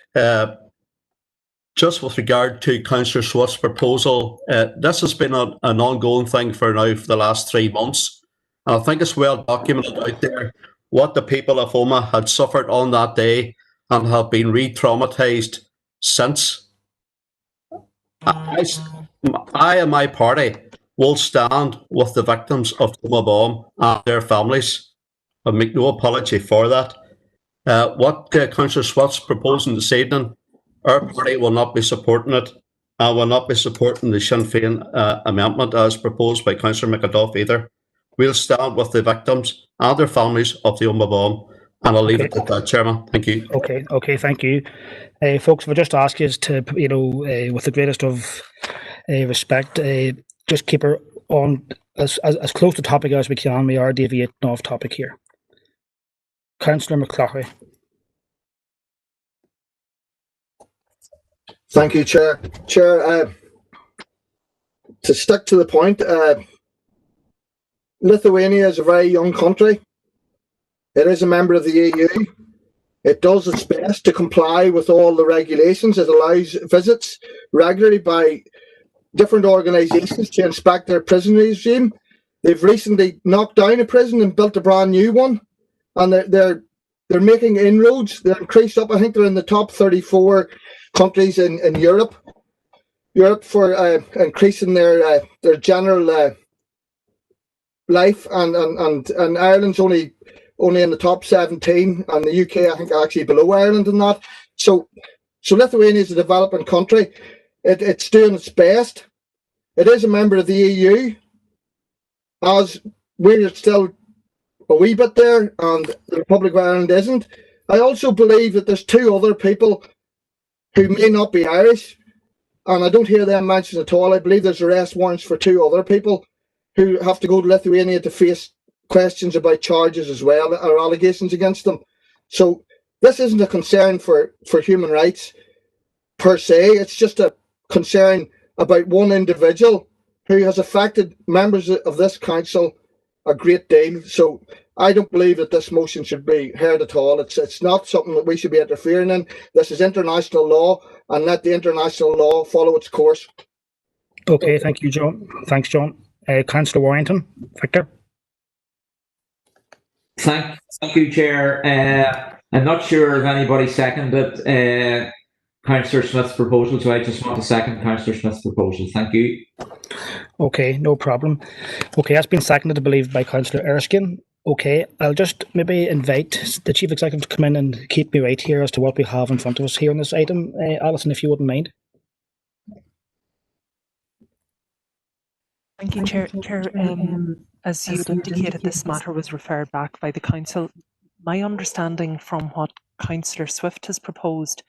just with regard to Councillor Swift's proposal, this has been an ongoing thing for the last 3 months. And I think it's well documented out there what the people of Omagh had suffered on that day and have been re-traumatised since. I and my party will stand with the victims of the Omagh bomb and their families. I make no apology for that. What Councillor Swift's proposing this evening, our party will not be supporting it, and will not be supporting the Sinn Féin amendment as proposed by Councillor McAduff either. We'll stand with the victims and their families of the Omagh bomb, and I'll leave it at that, Chairman. Thank you. Okay, thank you. Folks, if I just ask you to, with the greatest of respect, just keep her on as close to topic as we can. We are deviating off topic here. Councillor McCloughy. Thank you, Chair. Chair, to stick to the point, Lithuania is a very young country. It is a member of the EU. It does its best to comply with all the regulations. It allows visits regularly by different organisations to inspect their prison regime. They've recently knocked down a prison and built a brand new one, and they're making inroads. They're increased up. I think they're in the top 34 countries in Europe for increasing their general life, and Ireland's only in the top 17, and the UK I think actually below Ireland in that. So Lithuania is a developing country. It's doing its best. It is a member of the EU, as we're still a wee bit there, and the Republic of Ireland isn't. I also believe that there's 2 other people who may not be Irish, and I don't hear them mentioned at all. I believe there's arrest warrants for 2 other people who have to go to Lithuania to face questions about charges as well, or allegations against them. So this isn't a concern for human rights per se. It's just a concern about one individual who has affected members of this council a great deal. So I don't believe that this motion should be heard at all. It's not something that we should be interfering in. This is international law, and let the international law follow its course. Okay, thank you, John. Thanks, John. Councillor Warrington, Victor. Thank you, Chair. I'm not sure if anybody seconded Councillor Smith's proposal, so I just want to second Councillor Smith's proposal. Thank you. Okay, no problem. Okay, that's been seconded, I believe, by Councillor Erskine. Okay, I'll just maybe invite the Chief Executive to come in and keep me right here as to what we have in front of us here on this item. Alison, if you wouldn't mind. Thank you, Chair. As you indicated, this matter was referred back by the Council. My understanding from what Councillor Swift has proposed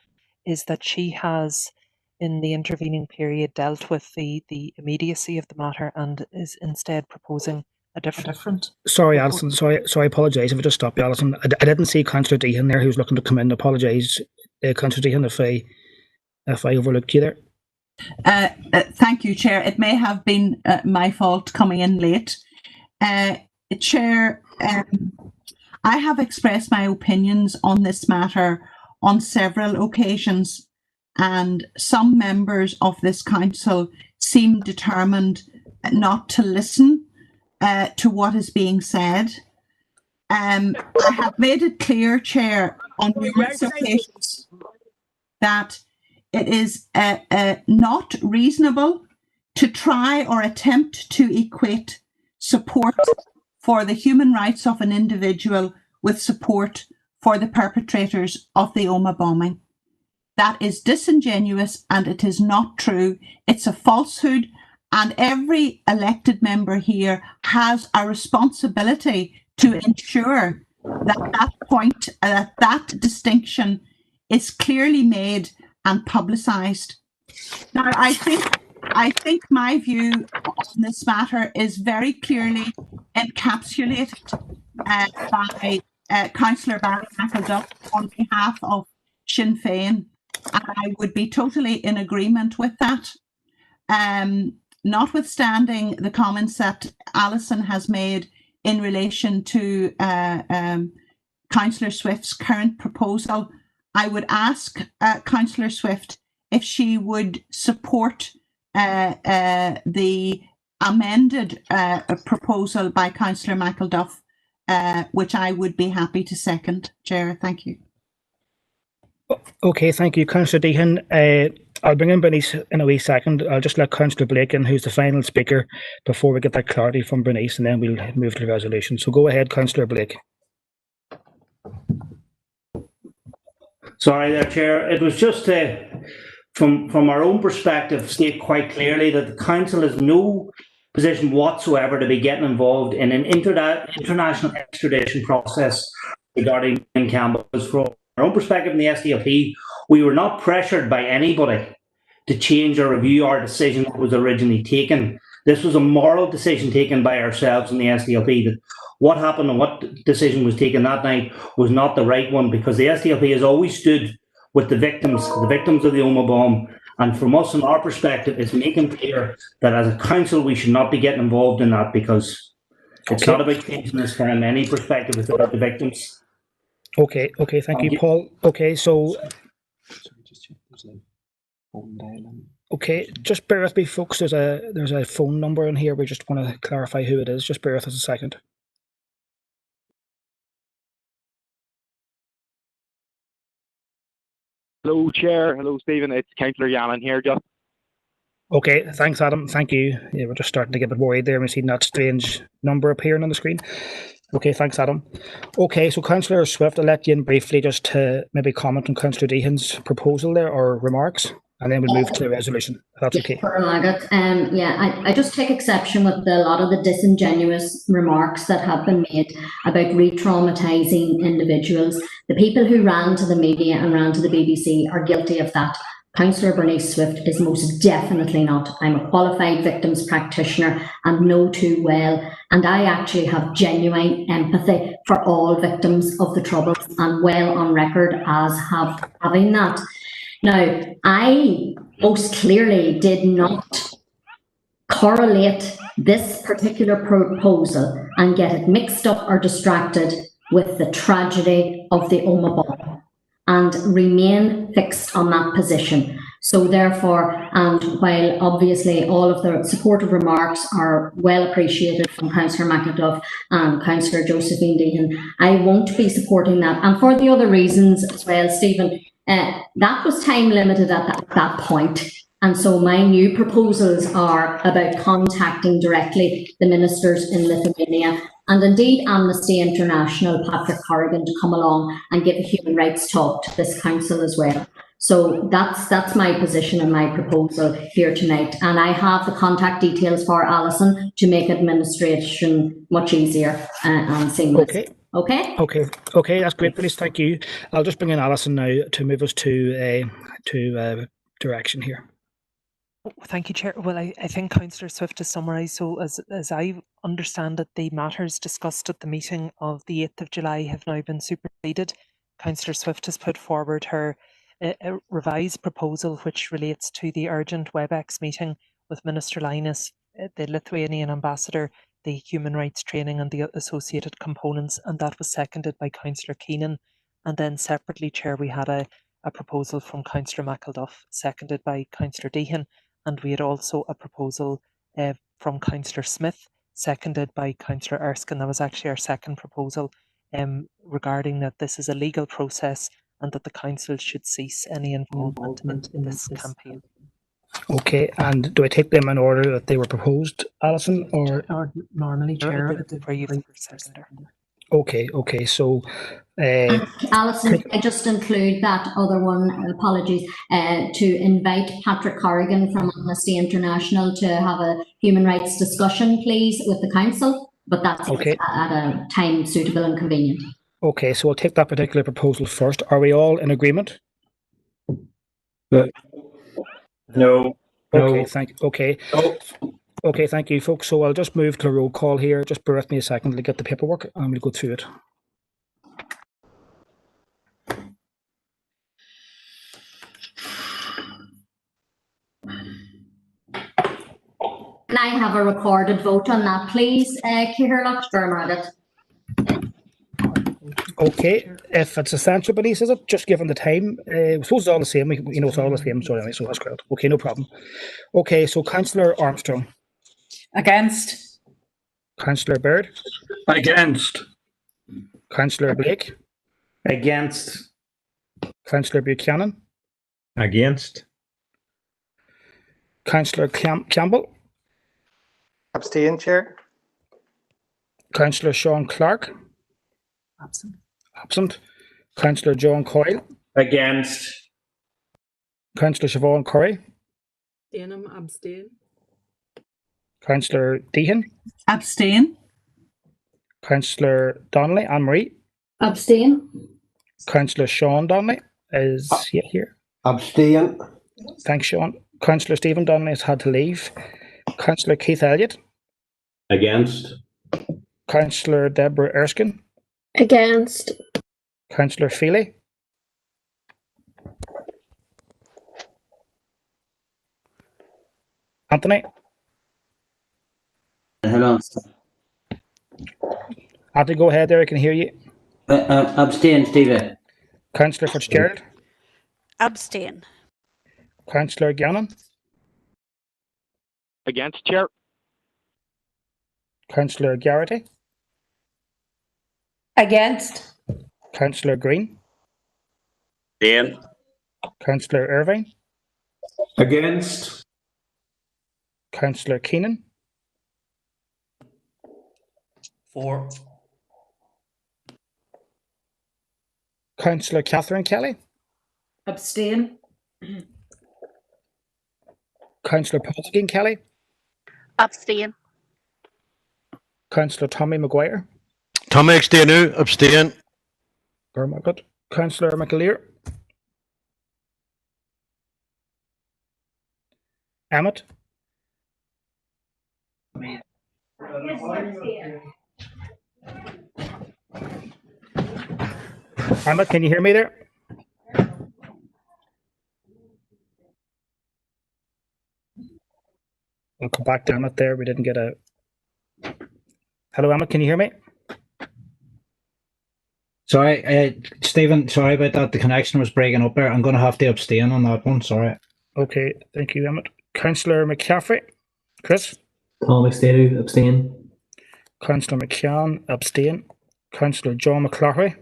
is that she has, in the intervening period, dealt with the immediacy of the matter and is instead proposing a different. Sorry, Alison. Sorry, I apologise if I just stopped you, Alison. I didn't see Councillor Deehan there who was looking to come in. I apologise, Councillor Deehan, if I overlooked you there. Thank you, Chair. It may have been my fault coming in late. Chair, I have expressed my opinions on this matter on several occasions, and some members of this council seem determined not to listen to what is being said. I have made it clear, Chair, on numerous occasions that it is not reasonable to try or attempt to equate support for the human rights of an individual with support for the perpetrators of the Omagh bombing. That is disingenuous and it is not true. It's a falsehood, and every elected member here has a responsibility to ensure that that distinction is clearly made and publicised. Now, I think my view on this matter is very clearly encapsulated by Councillor Barry McElduff on behalf of Sinn Féin, and I would be totally in agreement with that. Notwithstanding the comments that Alison has made in relation to Councillor Swift's current proposal, I would ask Councillor Swift if she would support the amended proposal by Councillor McElduff, which I would be happy to second. Chair, thank you. Okay, thank you, Councillor Deehan. I'll bring in Bernice in a wee second. I'll just let Councillor Blake in, who's the final speaker, before we get that clarity from Bernice, and then we'll move to the resolution. So go ahead, Councillor Blake. Sorry there, Chair. It was just from our own perspective, state quite clearly that the Council has no position whatsoever to be getting involved in an international extradition process regarding Campbell. From our own perspective in the SDLP, we were not pressured by anybody to change or review our decision that was originally taken. This was a moral decision taken by ourselves in the SDLP, that what happened and what decision was taken that night was not the right one, because the SDLP has always stood with the victims of the Omagh bomb. And from us, in our perspective, it's making clear that as a council, we should not be getting involved in that, because it's not about changing this from any perspective, it's about the victims. Okay, thank you, Paul. Okay, so... Okay, just bear with me, folks. There's a phone number in here. We just want to clarify who it is. Just bear with us a second. Hello, Chair. Hello, Stephen. It's Councillor Yaman here, just. Okay, thanks, Adam. Thank you. Yeah, we're just starting to get a bit worried there. We've seen that strange number appearing on the screen. Okay, thanks, Adam. Okay, so Councillor Swift, I'll let you in briefly just to maybe comment on Councillor Deehan's proposal there, or remarks, and then we'll move to the resolution, if that's okay. I just take exception with a lot of the disingenuous remarks that have been made about re-traumatising individuals. The people who ran to the media and ran to the BBC are guilty of that. Councillor Bernice Swift is most definitely not. I'm a qualified victims practitioner and know too well, and I actually have genuine empathy for all victims of the Troubles, and well on record as having that. Now, I most clearly did not correlate this particular proposal and get it mixed up or distracted with the tragedy of the Omagh bomb, and remain fixed on that position. So therefore, and while obviously all of the supportive remarks are well appreciated from Councillor McAduff and Councillor Josephine Deehan, I won't be supporting that. And for the other reasons as well, Stephen, that was time limited at that point. And so my new proposals are about contacting directly the ministers in Lithuania and indeed Amnesty International, Patrick Corrigan, to come along and give a human rights talk to this council as well. So that's my position and my proposal here tonight. And I have the contact details for Alison to make administration much easier and seamless. Okay, that's great, please. Thank you. I'll just bring in Alison now to move us to direction here. Thank you, Chair. Well, I think Councillor Swift has summarised. So as I understand it, the matters discussed at the meeting of the 8th of July have now been superseded. Councillor Swift has put forward her a revised proposal which relates to the urgent WebEx meeting with Minister Linus, the Lithuanian ambassador, the human rights training and the associated components, and that was seconded by Councillor Keenan. And then separately, Chair, we had a proposal from Councillor McElduff, seconded by Councillor Deehan, and we had also a proposal from Councillor Smith, seconded by Councillor Erskine. That was actually our second proposal regarding that this is a legal process and that the council should cease any involvement in this campaign. Okay, and do I take them in order that they were proposed, Alison, or normally, Chair, where you seconder? Okay, so Alison, I just include that other one, apologies, to invite Patrick Corrigan from Amnesty International to have a human rights discussion, please, with the council, but that's at a time suitable and convenient. Okay, so we'll take that particular proposal first. Are we all in agreement? No. Okay, thank you, folks. So I'll just move to a roll call here. Just bear with me a second to get the paperwork and we'll go through it. Can I have a recorded vote on that, please, Ciarán Dermot? Okay, if it's essential, Denise, is it? Just given the time, I suppose it's all the same. It's all the same. Sorry, so that's great. Okay, no problem. Okay, so Councillor Armstrong. Against. Councillor Baird. Against. Councillor Blake. Against. Councillor Buchanan. Against. Councillor Campbell. Abstain, Chair. Councillor Sean Clark. Absent. Councillor John Coyle. Against. Councillor Siobhan Curry. Abstain. Councillor Deehan. Abstain. Councillor Donnelly, Anne-Marie. Abstain. Councillor Sean Donnelly is here. Abstain. Thanks, Sean. Councillor Stephen Donnelly has had to leave. Councillor Keith Elliott. Against. Councillor Deborah Erskine. Against. Councillor Feely. Anthony. Hello. Anthony, go ahead there. I can hear you. Abstain, Stevie. Councillor Fitzgerald. Abstain. Councillor Gannon. Against, Chair. Councillor Garrity. Against. Councillor Green. Abstain. Councillor Irvine. Against. Councillor Keenan. For. Councillor Catherine Kelly. Abstain. Councillor Paul Kelly. Abstain. Councillor Tommy Maguire. Tommy abstain. Very good. Councillor McAleer. Emmett. Emmett, can you hear me there? We'll come back to Emmett there. We didn't get a... Hello, Emmett, can you hear me? Sorry, Stephen, sorry about that. The connection was breaking up there. I'm going to have to abstain on that one. Sorry. Okay, thank you, Emmett. Councillor McCaffrey. Chris? Tom McStay, abstain. Councillor McCann, abstain. Councillor John McClarty.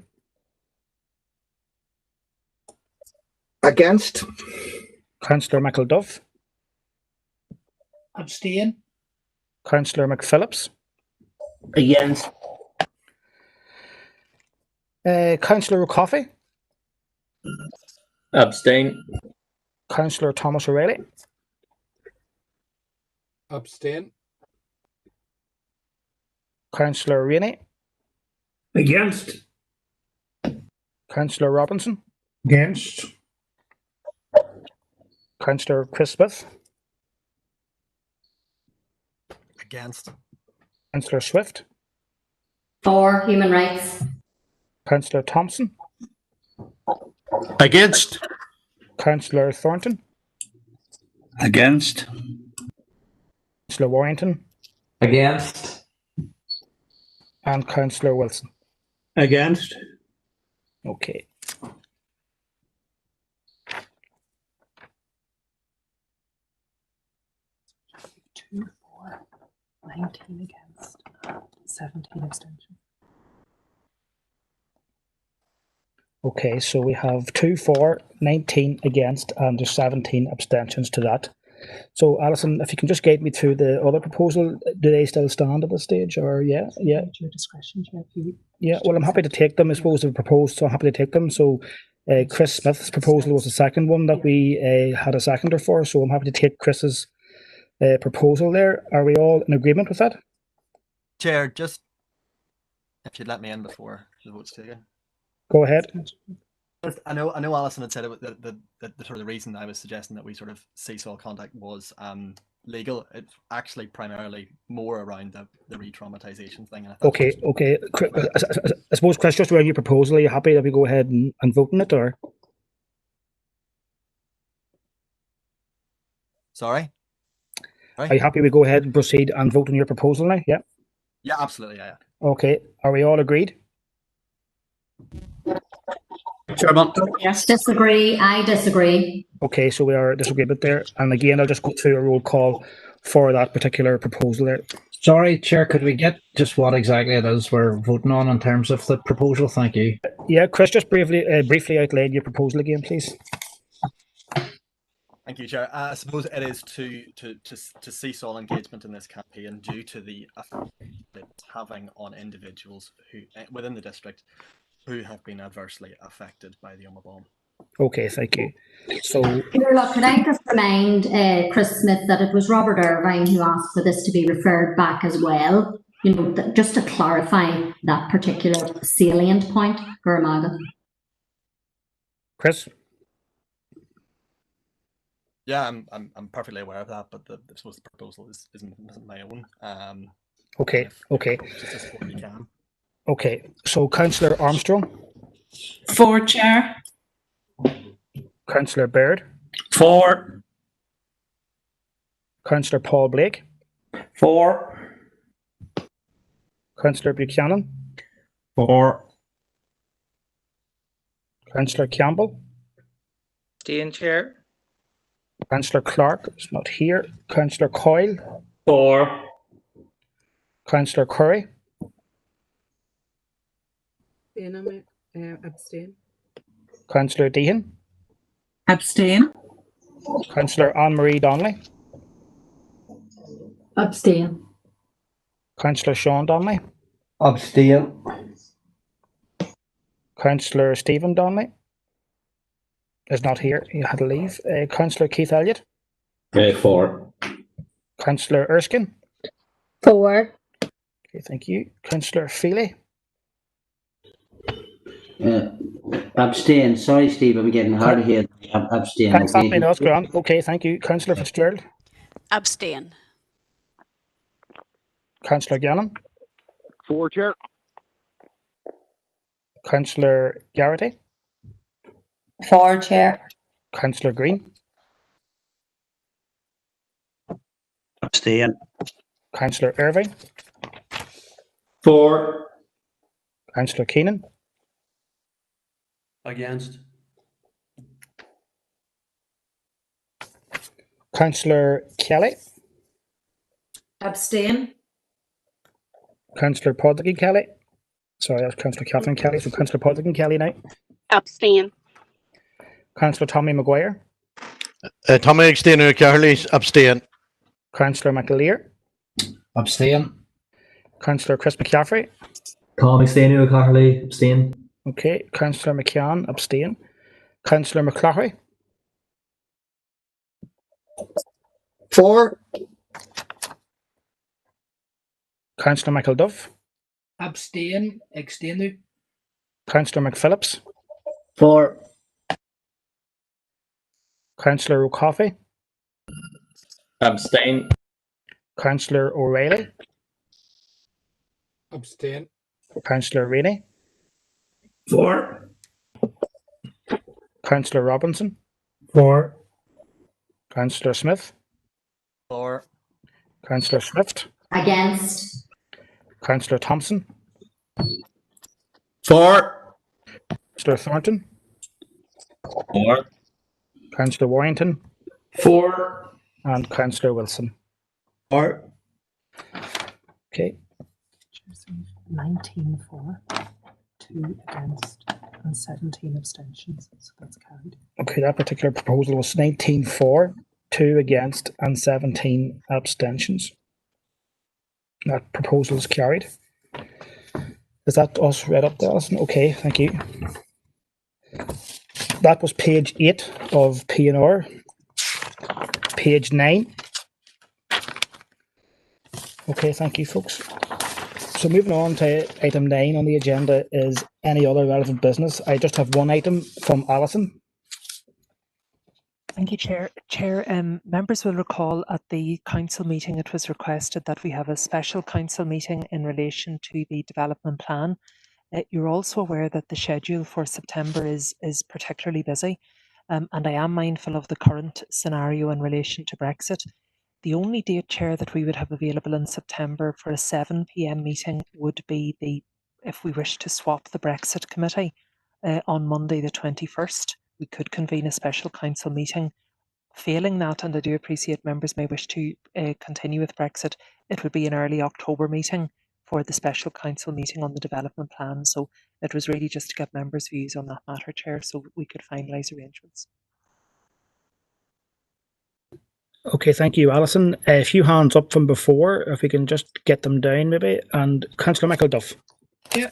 Against. Councillor Michael Duff. Abstain. Councillor McPhillips. Against. Councillor Coffey. Abstain. Councillor Thomas O'Reilly. Abstain. Councillor Rainey. Against. Councillor Robinson. Against. Councillor Chris Smith. Against. Councillor Swift. For human rights. Councillor Thompson. Against. Councillor Thornton. Against. Councillor Warrington. Against. And Councillor Wilson. Against. Okay. Two, 4, 19 against, 17 abstentions. Okay, so we have 2 for, 19 against, and there's 17 abstentions to that. So, Alison, if you can just guide me through the other proposal, do they still stand at this stage, or yeah? At your discretion, Chair. Yeah, well, I'm happy to take them. I suppose they've proposed, so I'm happy to take them. So, Chris Smith's proposal was the second one that we had a seconder for, so I'm happy to take Chris's proposal there. Are we all in agreement with that? Chair, just if you'd let me in before the vote's taken. Go ahead. I know Alison had said the sort of the reason I was suggesting that we sort of cease all contact was legal. It's actually primarily more around the re-traumatization thing. And Okay. I suppose, Chris, just around your proposal, are you happy that we go ahead and vote on it, or? Sorry? Are you happy we go ahead and proceed and vote on your proposal now? Yeah. Yeah, absolutely. Yeah. Okay. Are we all agreed? Chairman. Yes. Disagree. I disagree. Okay, so we are disagreement there. And again, I'll just go through a roll call for that particular proposal there. Sorry, Chair, could we get just what exactly it is we're voting on in terms of the proposal? Thank you. Yeah, Chris, just briefly outline your proposal again, please. Thank you, Chair. I suppose it is to cease all engagement in this campaign due to the effect it's having on individuals who within the district who have been adversely affected by the Omagh bomb. Okay, thank you. So, Look, could I just remind Chris Smith that it was Robert Irvine who asked for this to be referred back as well, you know, just to clarify that particular salient point for Armagh. Chris? Yeah, I'm perfectly aware of that, but I suppose the proposal isn't my own. Okay. Just as far as you can. Okay, so Councillor Armstrong. For, Chair. Councillor Baird. For. Councillor Paul Blake. For. Councillor Buchanan. For. Councillor Campbell. Abstain, Chair. Councillor Clark is not here. Councillor Coyle. For. Councillor Curry. Abstain. Councillor Deehan. Abstain. Councillor Anne-Marie Donnelly. Abstain. Councillor Sean Donnelly. Abstain. Councillor Stephen Donnelly is not here. He had to leave. Councillor Keith Elliott. For. Councillor Erskine. For. Okay, thank you. Councillor Feely. Abstain. Sorry, Steve, I'm getting hard of hearing. Abstain. Thanks, okay. That's grand. Okay, thank you. Councillor Fitzgerald. Abstain. Councillor Gannon. For, Chair. Councillor Garrity. For, Chair. Councillor Green. Abstain. Councillor Irving. For. Councillor Keenan. Against. Councillor Kelly. Abstain. Councillor Podrick Kelly. Sorry, that was Councillor Catherine Kelly. So Councillor Podrick Kelly now. Abstain. Councillor Tommy Maguire. Tommy O'Carley's abstain. Councillor McAleer. Abstain. Councillor Chris McCaffrey. Tom O'Carley, abstain. Okay. Councillor McCann, abstain. Councillor McClary. For. Councillor Michael Duff. Abstain. Extended. Councillor McPhillips. For. Councillor O'Coffey. Abstain. Councillor O'Reilly. Abstain. Councillor Rainey. For. Councillor Robinson. For. Councillor Smith. For. Councillor Swift. Against. Councillor Thompson. For. Councillor Thornton. For. Councillor Warrington. For. And Councillor Wilson. For. Okay. 19 for, 2 against, and 17 abstentions. So that's carried. Okay, that particular proposal was 19 for, 2 against, and 17 abstentions. That proposal is carried. Is that us read up there, Alison? Okay, thank you. That was page 8 of P&R. Page 9. Okay, thank you, folks. So moving on to item 9 on the agenda is any other relevant business. I just have one item from Alison. Thank you, Chair. Members will recall at the council meeting it was requested that we have a special council meeting in relation to the development plan. You're also aware that the schedule for September is particularly busy, and I am mindful of the current scenario in relation to Brexit. The only date, Chair, that we would have available in September for a 7 p.m. meeting would be if we wish to swap the Brexit committee on Monday the 21st. We could convene a special council meeting. Failing that, and I do appreciate members may wish to continue with Brexit, it would be an early October meeting for the special council meeting on the development plan. So it was really just to get members' views on that matter, Chair, so we could finalise arrangements. Okay, thank you, Alison. A few hands up from before, if we can just get them down maybe. And Councillor Michael Duff. Yeah,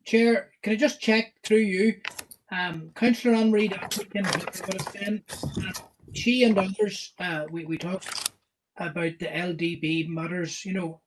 Chair, can I just check through you? Councillor Anne-Marie she and others, we talked about the LDB matters, you know,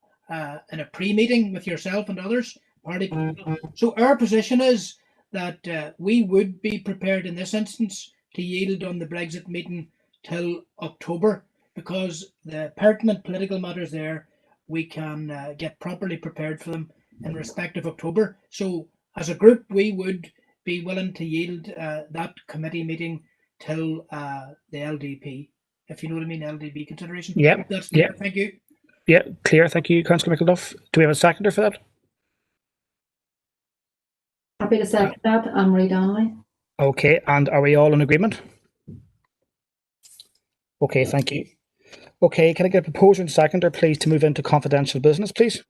in a pre-meeting with yourself and others, party people. So our position is that we would be prepared in this instance to yield on the Brexit meeting till October, because the pertinent political matters there, we can get properly prepared for them in respect of October. So as a group, we would be willing to yield that committee meeting till the LDP, if you know what I mean, LDP consideration. Yeah, that's clear. Yeah. Thank you. Yeah, clear. Thank you, Councillor Michael Duff. Do we have a seconder for that? Happy to second that. Anne-Marie Donnelly. Okay, and are we all in agreement? Okay, thank you. Okay, can I get a proposer and seconder, please, to move into confidential business, please?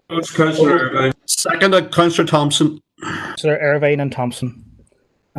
Councillor Irvine. Seconded, Councillor Thompson. Councillor Irvine and Thompson.